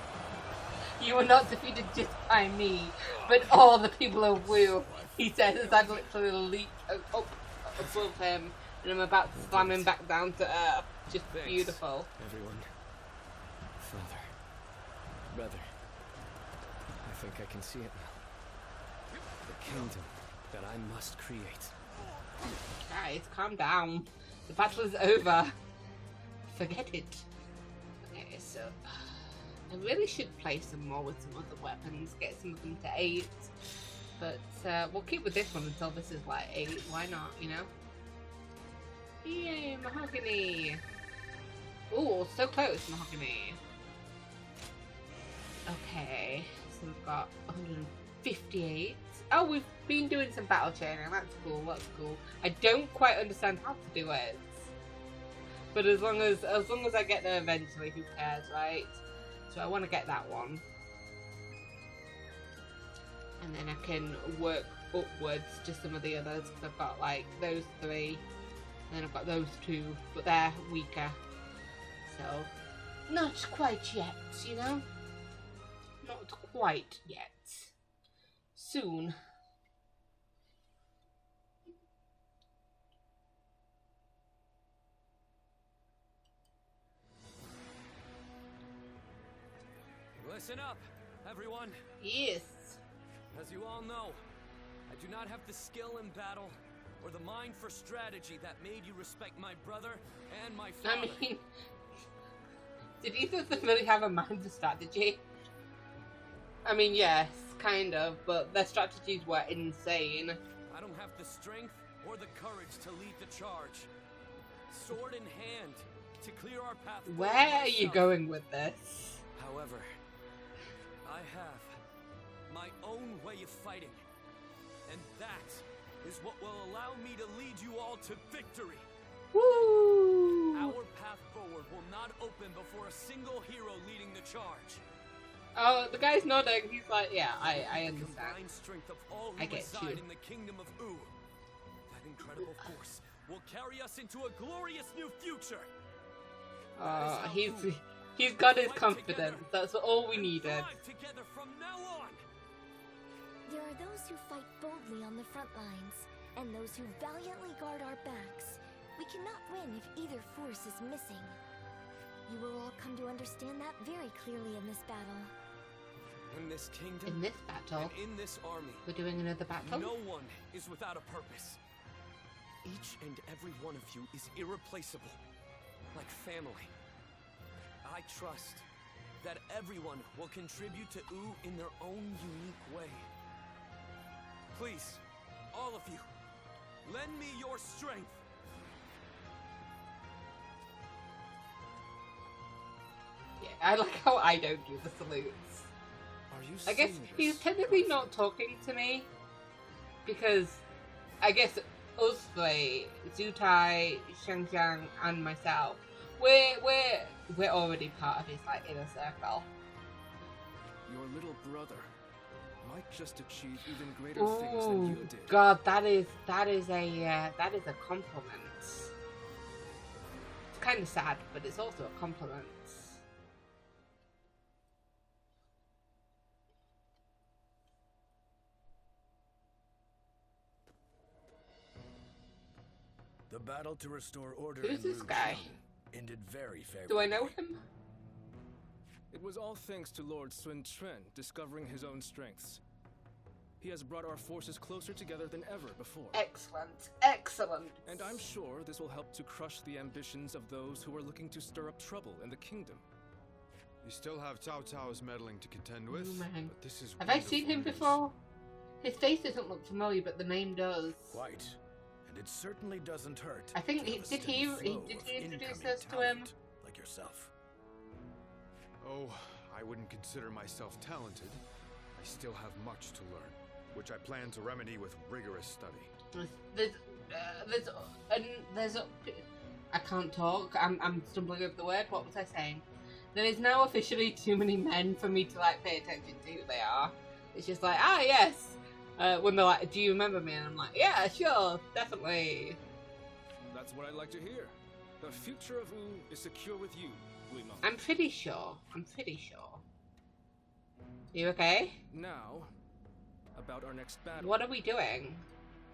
You were not defeated just by me, but all the people of Wu. He says as I've literally leaped up above him, and I'm about to slam him back down to earth. Just Thanks, beautiful. everyone. Father. Brother. I think I can see it now. The kingdom that I must create. Guys, calm down. The battle is over. Forget it. Okay, so... I really should play some more with some other weapons. Get some of them to 8. But we'll keep with this one until this is like 8. Why not, you know? Yay, mahogany! Ooh, so close, mahogany. Okay, so we've got 158. Oh, we've been doing some battle chaining. That's cool. That's cool. I don't quite understand how to do it, but as long as I get there eventually, who cares, right? So I want to get that one, and then I can work upwards to some of the others because I've got like those 3, and then I've got those 2, but they're weaker. So not quite yet, you know. Not quite yet. Soon. Listen up, everyone. Yes. As you all know, I do not have the skill in battle or the mind for strategy that made you respect my brother and my father. I mean, did either of them really have a mind for strategy? I mean, yes, kind of, but their strategies were insane. I don't have the strength or the courage to lead the charge. Sword in hand, to clear our path. Where are you going with this? However, I have my own way of fighting, and that is what will allow me to lead you all to victory. Woo! Our path forward will not open before a single hero leading the charge. Oh, the guy's nodding. He's like, yeah, I understand. The combined strength of all who I get reside you. in the kingdom of U. That incredible force will carry us into a glorious new future. He's got his confidence. That's all we needed. Together from now on. There are those who fight boldly on the front lines, and those who valiantly guard our backs. We cannot win if either force is missing. You will all come to understand that very clearly in this battle. In this kingdom, In this battle, and in this army, we're doing another battle. no one is without a purpose. Each and every one of you is irreplaceable, like family. I trust that everyone will contribute to U in their own unique way. Please, all of you, lend me your strength. Yeah, I like how I don't do the salutes. Are you I guess he's technically not talking to me because I guess us three, Zutai, Xiangxiang, and myself, we're already part of his like inner circle. Your little brother might just achieve even greater things than you did. God, that is a compliment. It's kind of sad, but it's also a compliment. The battle to restore order Who's in this guy? ended very favorably. Do I know him? It was all thanks to Lord Sun Quan discovering his own strengths. He has brought our forces closer together than ever before. Excellent, excellent. And I'm sure this will help to crush the ambitions of those who are looking to stir up trouble in the kingdom. You still have Cao Cao's meddling to contend with, Man. but this is Have I seen him wonderful news. before? His face doesn't look familiar, but the name does. Quite. And it certainly doesn't hurt. I think to he have a did. steady He flow did of he introduce incoming us to him? talent, like yourself. Oh, I wouldn't consider myself talented. I still have much to learn, which I plan to remedy with rigorous study. I can't talk. I'm stumbling over the word. What was I saying? There is now officially too many men for me to like pay attention to who they are. It's just like, ah, yes. When they're like, do you remember me? And I'm like, yeah, sure, definitely. That's what I'd like to hear. The future of U is secure with you, Guima. I'm pretty sure. You okay? Now, about our next battle. What are we doing?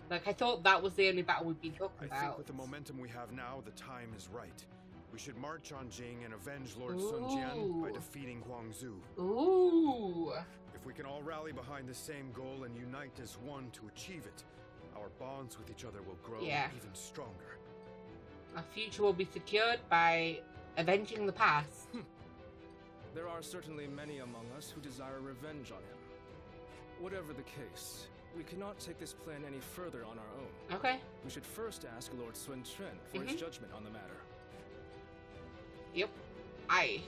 Like, I thought that was the only battle we'd been talking I about. think with the momentum we have now, the time is right. We should march on Jing and avenge Lord Sun Jian by defeating Huangzu. Ooh. If we can all rally behind the same goal and unite as one to achieve it, our bonds with each other will grow even stronger. Our future will be secured by avenging the past. There are certainly many among us who desire revenge on him. Whatever the case, We cannot take this plan any further on our own. Okay. We should first ask Lord Sun Quan for his judgment on the matter. Yep. Aye.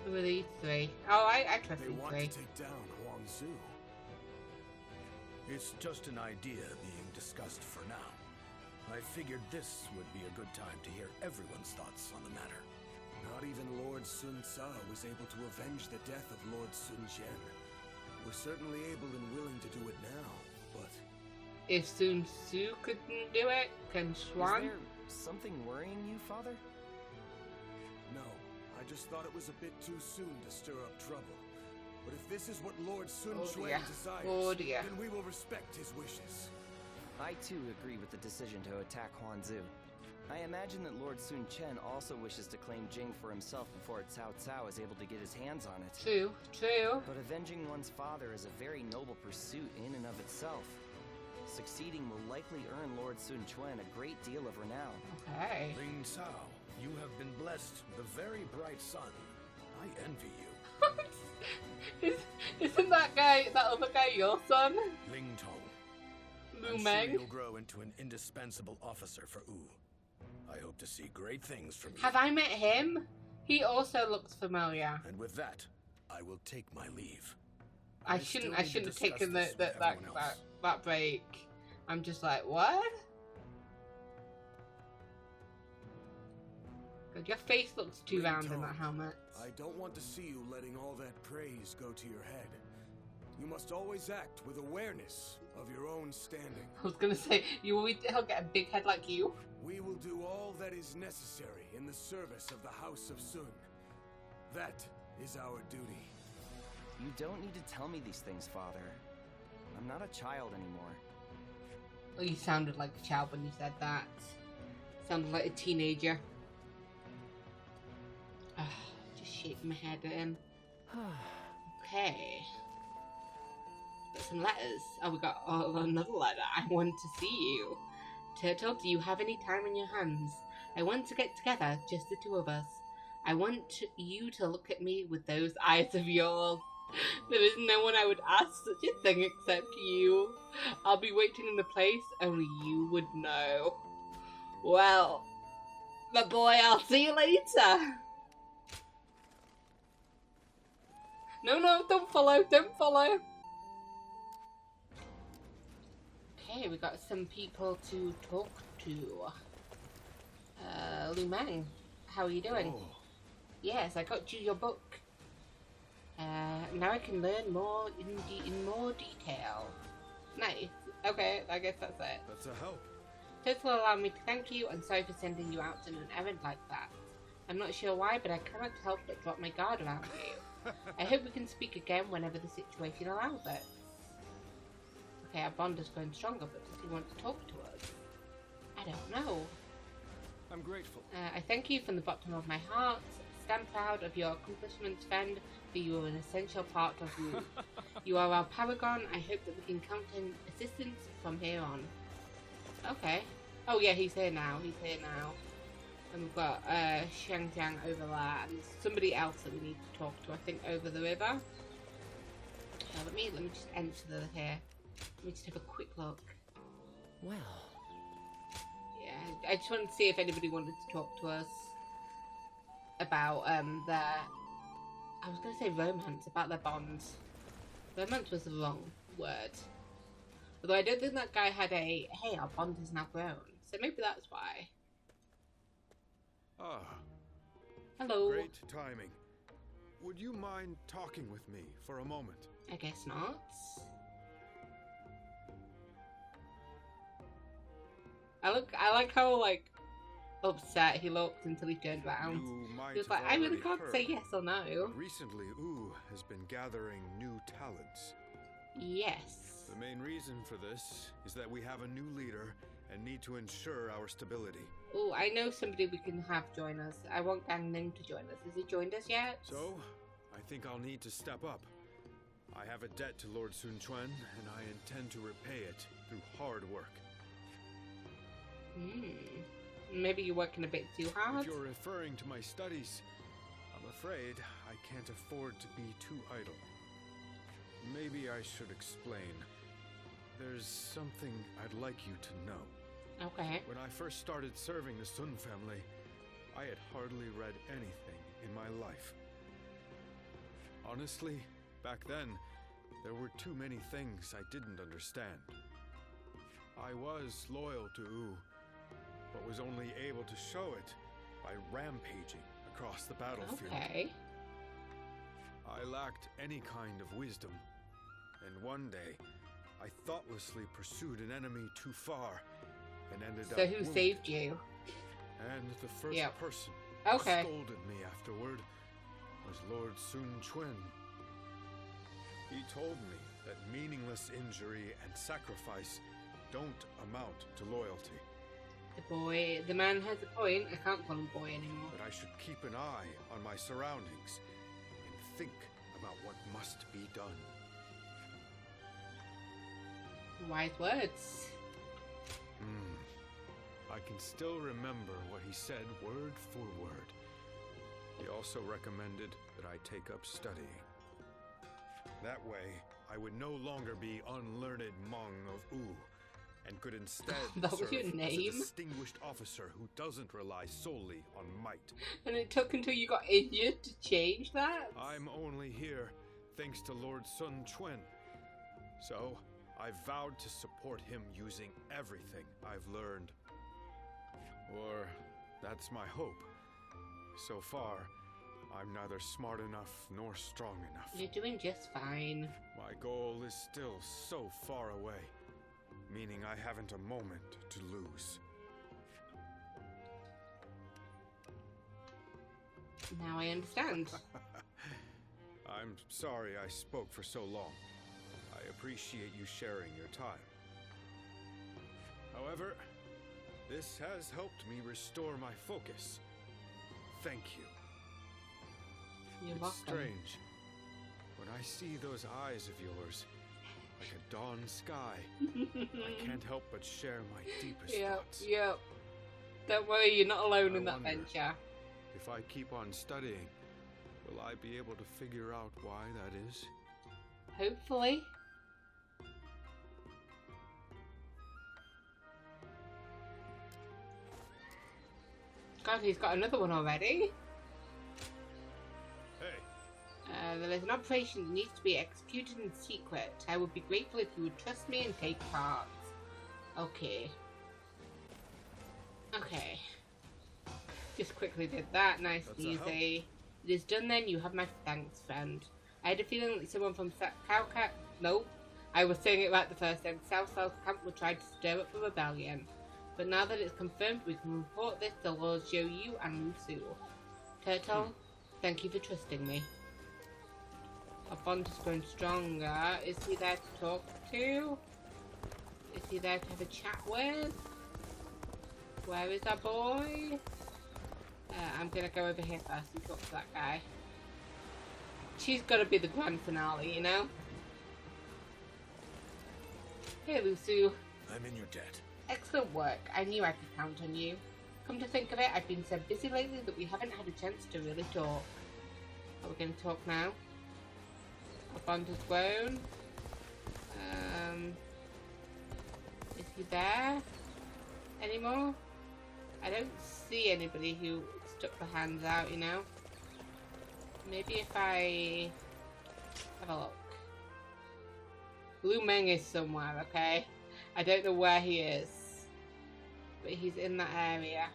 Who are these three? Oh, I trust these three. They want to take down Huang Zu. It's just an idea being discussed for now. I figured this would be a good time to hear everyone's thoughts on the matter. Not even Lord Sun Ca was able to avenge the death of Lord Sun Jian. We're certainly able and willing to do it now, but... If Sun Tzu couldn't do it, can Xuan? Is there something worrying you, Father? No, I just thought it was a bit too soon to stir up trouble. But if this is what Lord Sun Quan desires, then we will respect his wishes. I too agree with the decision to attack Huang Zu. I imagine that Lord Sun Quan also wishes to claim Jing for himself before Cao Cao is able to get his hands on it. True. But avenging one's father is a very noble pursuit in and of itself. Succeeding will likely earn Lord Sun Quan a great deal of renown. Okay. Ling Cao, you have been blessed with a very bright son. I envy you. Isn't that other guy your son? Ling Tong. Lu I'm Meng? sure you'll grow into an indispensable officer for Wu. I hope to see great things from you. Have I met him? He also looks familiar. And with that, I will take my leave. I shouldn't have taken that break. I'm just like, what? God, your face looks too round in that helmet. I don't want to see you letting all that praise go to your head. You must always act with awareness of your own standing. I was gonna say, he'll get a big head like you. We will do all that is necessary in the service of the House of Sun. That is our duty. You don't need to tell me these things, Father. I'm not a child anymore. Well, you sounded like a child when you said that. Sounded like a teenager. Just shaking my head at him. Okay. Got some letters. Oh, we got another letter. I want to see you. Turtle, do you have any time in your hands? I want to get together, just the two of us. I want you to look at me with those eyes of yours. There is no one I would ask such a thing except you. I'll be waiting in the place only you would know. Well, my boy, I'll see you later. No, don't follow. Okay, we got some people to talk to. Lu Meng, how are you doing? Oh. Yes, I got you your book. Now I can learn more in more detail. Nice. Okay, I guess that's it. That's a help. Turtle allowed me to thank you, and sorry for sending you out on an errand like that. I'm not sure why, but I cannot help but drop my guard around you. I hope we can speak again whenever the situation allows it. Okay, our bond has grown stronger, but does he want to talk to us? I don't know. I'm grateful. I thank you from the bottom of my heart. Stand proud of your accomplishments, friend, for you are an essential part of you. You are our paragon. I hope that we can count on assistance from here on. Okay. Oh yeah, he's here now. And we've got Xiang Jiang over there, and somebody else that we need to talk to, I think, over the river. Let me just enter here. Let me just have a quick look. Well. Yeah, I just wanted to see if anybody wanted to talk to us about their... I was going to say romance, about their bonds. Romance was the wrong word. Although I don't think that guy had a, hey, our bond has now grown. So maybe that's why. Ah. Hello. Great timing. Would you mind talking with me for a moment? I guess not. I like how, like, upset he looked until he turned around. He was like, I really can't say yes or no. Recently, Wu has been gathering new talents. Yes. The main reason for this is that we have a new leader and need to ensure our stability. Oh, I know somebody we can have join us. I want Gang Ning to join us. Has he joined us yet? So, I think I'll need to step up. I have a debt to Lord Sun Quan, and I intend to repay it through hard work. Maybe you're working a bit too hard? If you're referring to my studies, I'm I'm afraid I can't afford to be too idle. Maybe I should explain. There's something I'd like you to know. Okay. When I first started serving the Sun family, I had hardly read anything in my life. Honestly, back then, there were too many things I didn't understand. I was loyal to Wu, but was only able to show it by rampaging across the battlefield. Okay. I lacked any kind of wisdom, and one day, I thoughtlessly pursued an enemy too far and ended up So who wounded. saved you? And the first person who scolded me afterward was Lord Sun Quan. He told me that meaningless injury and sacrifice don't amount to loyalty. The man has a point. I can't call him boy anymore. That I should keep an eye on my surroundings and think about what must be done. Wise words. I can still remember what he said word for word. He also recommended that I take up studying. That way, I would no longer be unlearned Hmong of Wu, and could instead serve your as a name? distinguished officer who doesn't rely solely on might. And it took until you got injured to change that? I'm only here thanks to Lord Sun Quan. So, I vowed to support him using everything I've learned. Or, that's my hope. So far, I'm neither smart enough nor strong enough. You're doing just fine. My goal is still so far away, meaning I haven't a moment to lose. Now I understand. I'm sorry I spoke for so long. I appreciate you sharing your time. However, this has helped me restore my focus. Thank you. You're welcome. It's strange. When I see those eyes of yours, like a dawn sky, I can't help but share my deepest thoughts. Yep. Don't worry, you're not alone in that wonder, venture. If I keep on studying, will I be able to figure out why that is? Hopefully. God, he's got another one already. Hey. There is an operation that needs to be executed in secret. I would be grateful if you would trust me and take part. Okay. Okay. Just quickly did that. Nice and easy. It is done then. You have my thanks, friend. I had a feeling that someone from Cowcat... Nope. I was saying it right the first time. South Camp will try to stir up the rebellion. But now that it's confirmed, we can report this to Lord Zhou Yu and Lu Su. Turtle, thank you for trusting me. Our bond has grown stronger. Is he there to talk to? Is he there to have a chat with? Where is our boy? I'm gonna go over here first and talk to that guy. She's gotta be the grand finale, you know? Hey, Lu Su. I'm in your debt. Excellent work. I knew I could count on you. Come to think of it, I've been so busy lately that we haven't had a chance to really talk. Are we going to talk now? Our bond has grown. Is he there anymore? I don't see anybody who stuck their hands out, you know? Maybe if I have a look. Lu Meng is somewhere, okay? I don't know where he is, but he's in that area.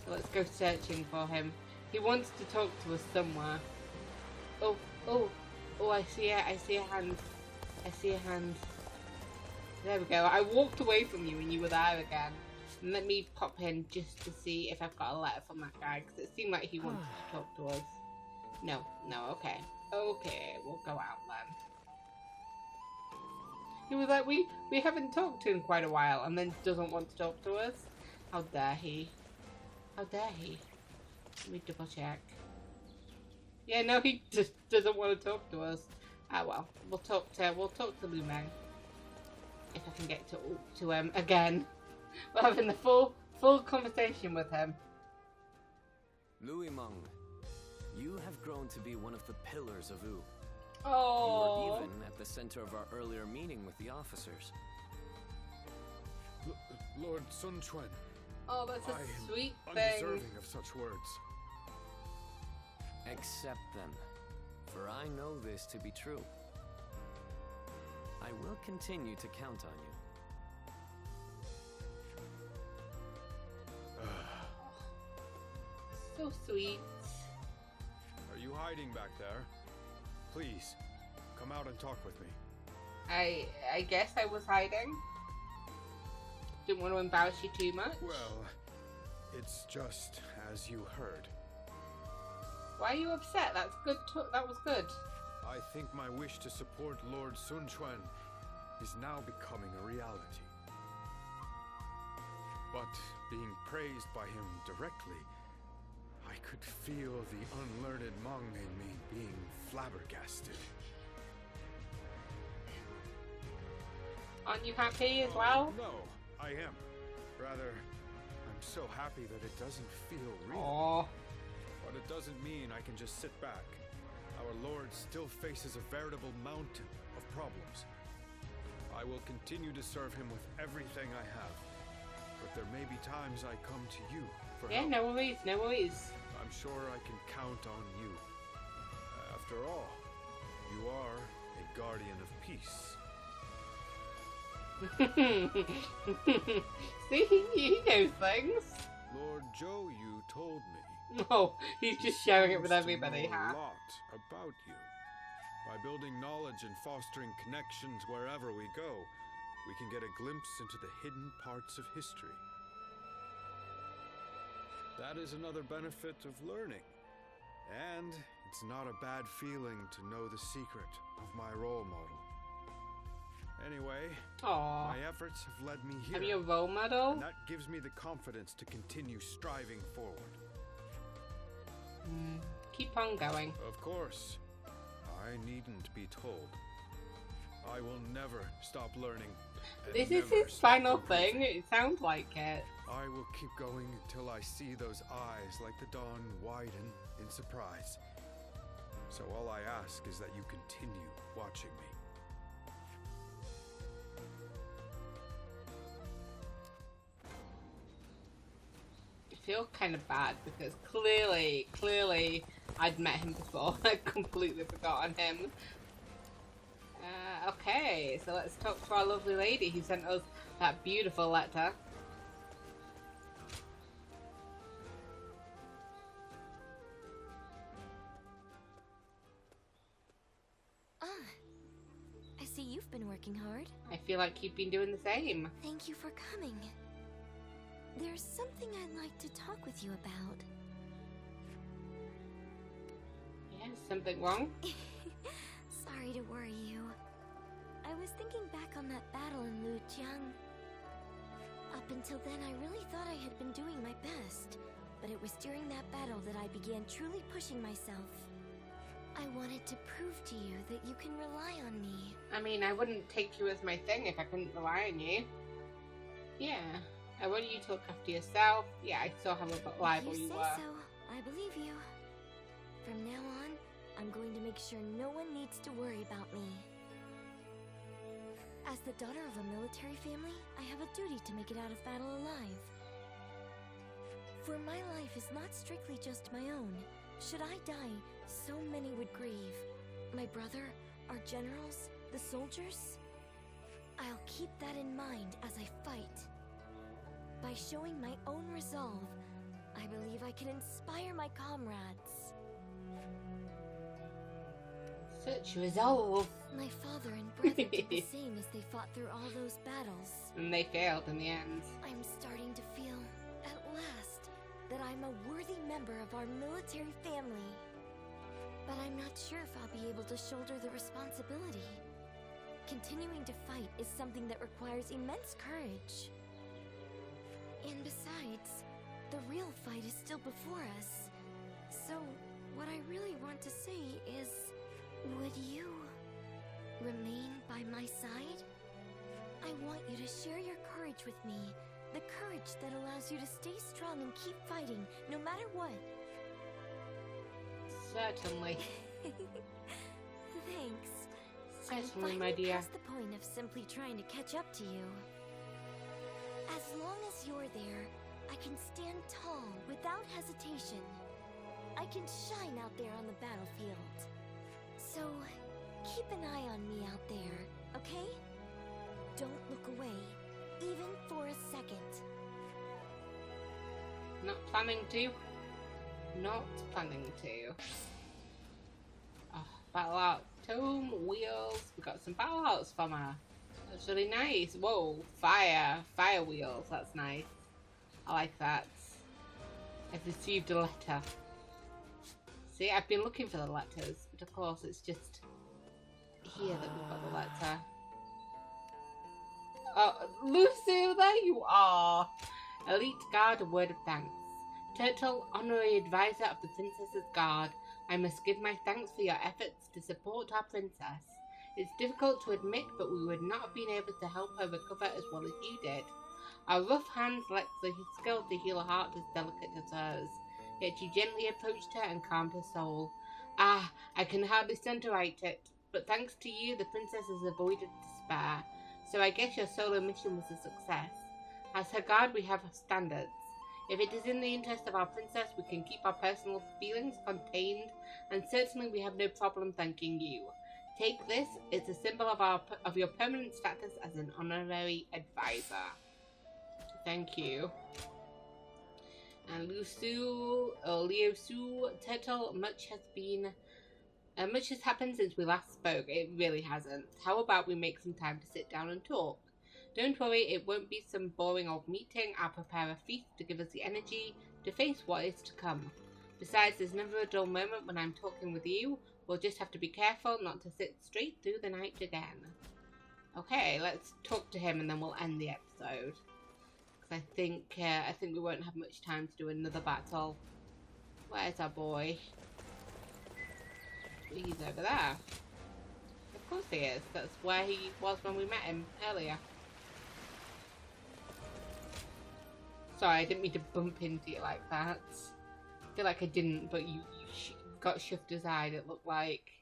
So let's go searching for him. He wants to talk to us somewhere. Oh, I see it. I see a hand. I see a hand. There we go. I walked away from you and you were there again. And let me pop in just to see if I've got a letter from that guy, because it seemed like he wanted to talk to us. No, okay. Okay, we'll go out then. He was like, we haven't talked to him in quite a while, and then doesn't want to talk to us. How dare he? How dare he? Let me double check. Yeah, no, he just doesn't want to talk to us. Ah well, we'll talk to Lu Meng. If I can get to him again. We're having the full conversation with him. Louis Meng, you have grown to be one of the pillars of Wu. Oh. You were even at the center of our earlier meeting with the officers. Lord Sun Quan. Oh, that's a sweet thing. Undeserving of such words. Accept them, for I know this to be true. I will continue to count on you. So sweet. Are you hiding back there? Please, come out and talk with me. I guess I was hiding. Didn't want to embarrass you too much. Well, it's just as you heard. Why are you upset? That's good. That was good. I think my wish to support Lord Sun Quan is now becoming a reality. But being praised by him directly, I could feel the unlearned Hmong in me being flabbergasted. Aren't you happy as well? No, I am. Rather, I'm so happy that it doesn't feel real. Aww. But it doesn't mean I can just sit back. Our Lord still faces a veritable mountain of problems. I will continue to serve him with everything I have. But there may be times I come to you for help. No worries, no worries. I'm sure I can count on you. After all, you are a guardian of peace. See, he knows things. Lord Zhou, you told me. No, he's just sharing it with everybody, huh? A lot about you. By building knowledge and fostering connections wherever we go, we can get a glimpse into the hidden parts of history. That is another benefit of learning. And it's not a bad feeling to know the secret of my role model. Anyway, my efforts have led me here. Have you a role model? And that gives me the confidence to continue striving forward. Keep on going. Of course. I needn't be told. I will never stop learning. This is his final thing. It sounds like it. I will keep going until I see those eyes like the dawn widen in surprise. So all I ask is that you continue watching me. I feel kind of bad because clearly I'd met him before. I'd completely forgotten him. Okay, so let's talk to our lovely lady who sent us that beautiful letter. I see you've been working hard. I feel like you've been doing the same. Thank you for coming. There's something I'd like to talk with you about. Yeah, something wrong? Sorry to worry you. I was thinking back on that battle in Lujiang. Up until then, I really thought I had been doing my best. But it was during that battle that I began truly pushing myself. I wanted to prove to you that you can rely on me. I mean, I wouldn't take you as my thing if I couldn't rely on you. Yeah. I want you to look after yourself. Yeah, I saw how reliable you were. So, I believe you. From now on, I'm going to make sure no one needs to worry about me. As the daughter of a military family, I have a duty to make it out of battle alive. For my life is not strictly just my own. Should I die, so many would grieve. My brother, our generals, the soldiers. I'll keep that in mind as I fight. By showing my own resolve, I believe I can inspire my comrades. Such resolve. My father and brother did the same as they fought through all those battles. And they failed in the end. I'm starting to feel, at last, that I'm a worthy member of our military family. But I'm not sure if I'll be able to shoulder the responsibility. Continuing to fight is something that requires immense courage. And besides, the real fight is still before us. So, what I really want to say is, would you remain by my side? I want you to share your courage with me. The courage that allows you to stay strong and keep fighting, no matter what. Certainly. Thanks. Certainly, I'm my dear. past the point of simply trying to catch up to you. As long as you're there, I can stand tall without hesitation. I can shine out there on the battlefield. So, keep an eye on me out there, okay? Don't look away, even for a second. Not planning to. Not planning to. Oh, battle out. Tome wheels. We got some battle outs from her. That's really nice. Whoa, fire. Fire wheels. That's nice. I like that. I've received a letter. See, I've been looking for the letters, but of course it's just here that we've got the letter. Oh, Lucy, there you are! Elite Guard, a word of thanks. Turtle, honorary advisor of the Princess's Guard, I must give my thanks for your efforts to support our princess. It's difficult to admit, but we would not have been able to help her recover as well as you did. Our rough hands lacked the skill to heal a heart as delicate as hers. Yet you gently approached her and calmed her soul. Ah, I can hardly stand to write it, but thanks to you, the princess has avoided despair. So I guess your solo mission was a success. As her guard, we have standards. If it is in the interest of our princess, we can keep our personal feelings contained, and certainly we have no problem thanking you. Take this, it's a symbol of your permanent status as an honorary advisor. Thank you. And Liu-Su, Turtle, much has happened since we last spoke. It really hasn't. How about we make some time to sit down and talk? Don't worry, it won't be some boring old meeting. I'll prepare a feast to give us the energy to face what is to come. Besides, there's never a dull moment when I'm talking with you. We'll just have to be careful not to sit straight through the night again. Okay, let's talk to him and then we'll end the episode. I think we won't have much time to do another battle. Where's our boy? He's over there. Of course he is. That's where he was when we met him earlier. Sorry, I didn't mean to bump into you like that. I feel like I didn't, but you got shoved aside, it looked like.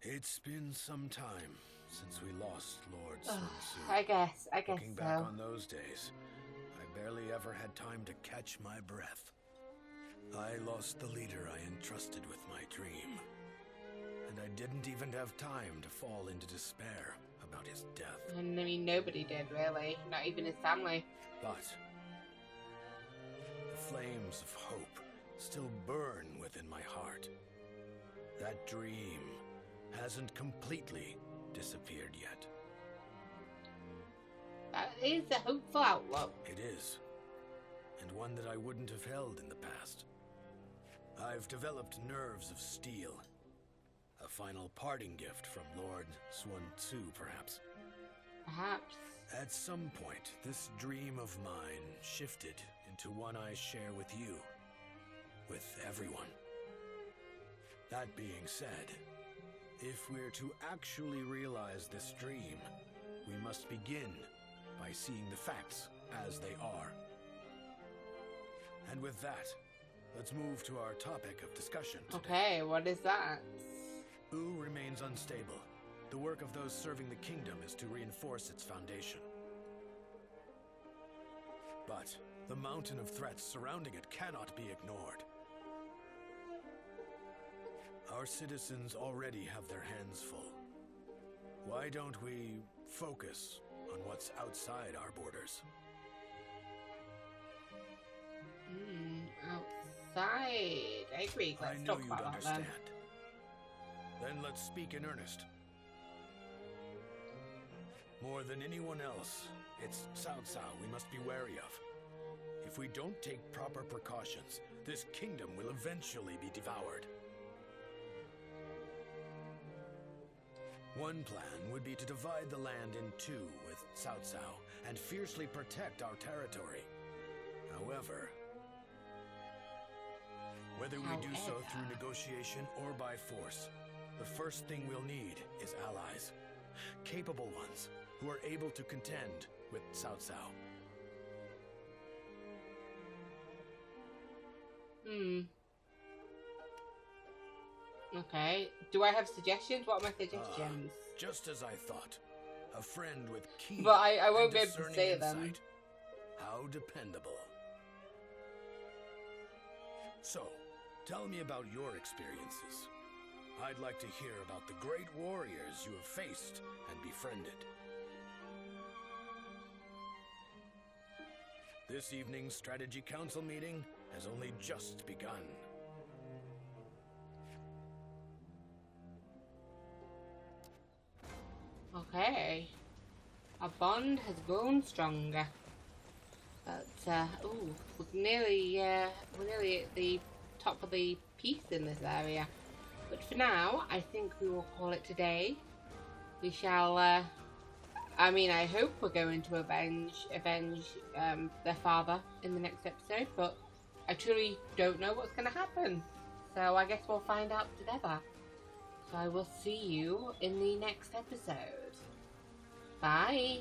It's been some time since we lost Lord Sun Tzu. I guess Looking so. back on those days, I barely ever had time to catch my breath. I lost the leader I entrusted with my dream. And I didn't even have time to fall into despair about his death. I mean, nobody did, really. Not even his family. But the flames of hope still burn within my heart. That dream hasn't completely disappeared yet. That is a hopeful outlook. It is. And one that I wouldn't have held in the past. I've developed nerves of steel. A final parting gift from Lord Sun Tzu, perhaps. Perhaps. At some point, this dream of mine shifted into one I share with you. With everyone. That being said, if we're to actually realize this dream, we must begin by seeing the facts as they are. And with that, let's move to our topic of discussion today. Okay, what is that? Wu remains unstable. The work of those serving the kingdom is to reinforce its foundation. But the mountain of threats surrounding it cannot be ignored. Our citizens already have their hands full. Why don't we focus on what's outside our borders? Outside. I agree. Let's I know talk you'd about understand. that Then let's speak in earnest. More than anyone else, it's Cao Cao we must be wary of. If we don't take proper precautions, this kingdom will eventually be devoured. One plan would be to divide the land in two with Cao Cao and fiercely protect our territory. However, whether we do so through negotiation or by force, the first thing we'll need is allies. Capable ones who are able to contend with Cao Cao. Okay. Do I have suggestions? What are my suggestions? Just as I thought. A friend with keen But I won't be and able to discerning say them. insight. How dependable. So, tell me about your experiences. I'd like to hear about the great warriors you have faced and befriended. This evening's Strategy Council meeting has only just begun. Okay. Our bond has grown stronger. But, ooh, we're nearly at the top of the piece in this area. But for now, I think we will call it today. We shall, I mean, I hope we're going to avenge their father in the next episode, but I truly don't know what's going to happen. So I guess we'll find out together. So I will see you in the next episode. Bye!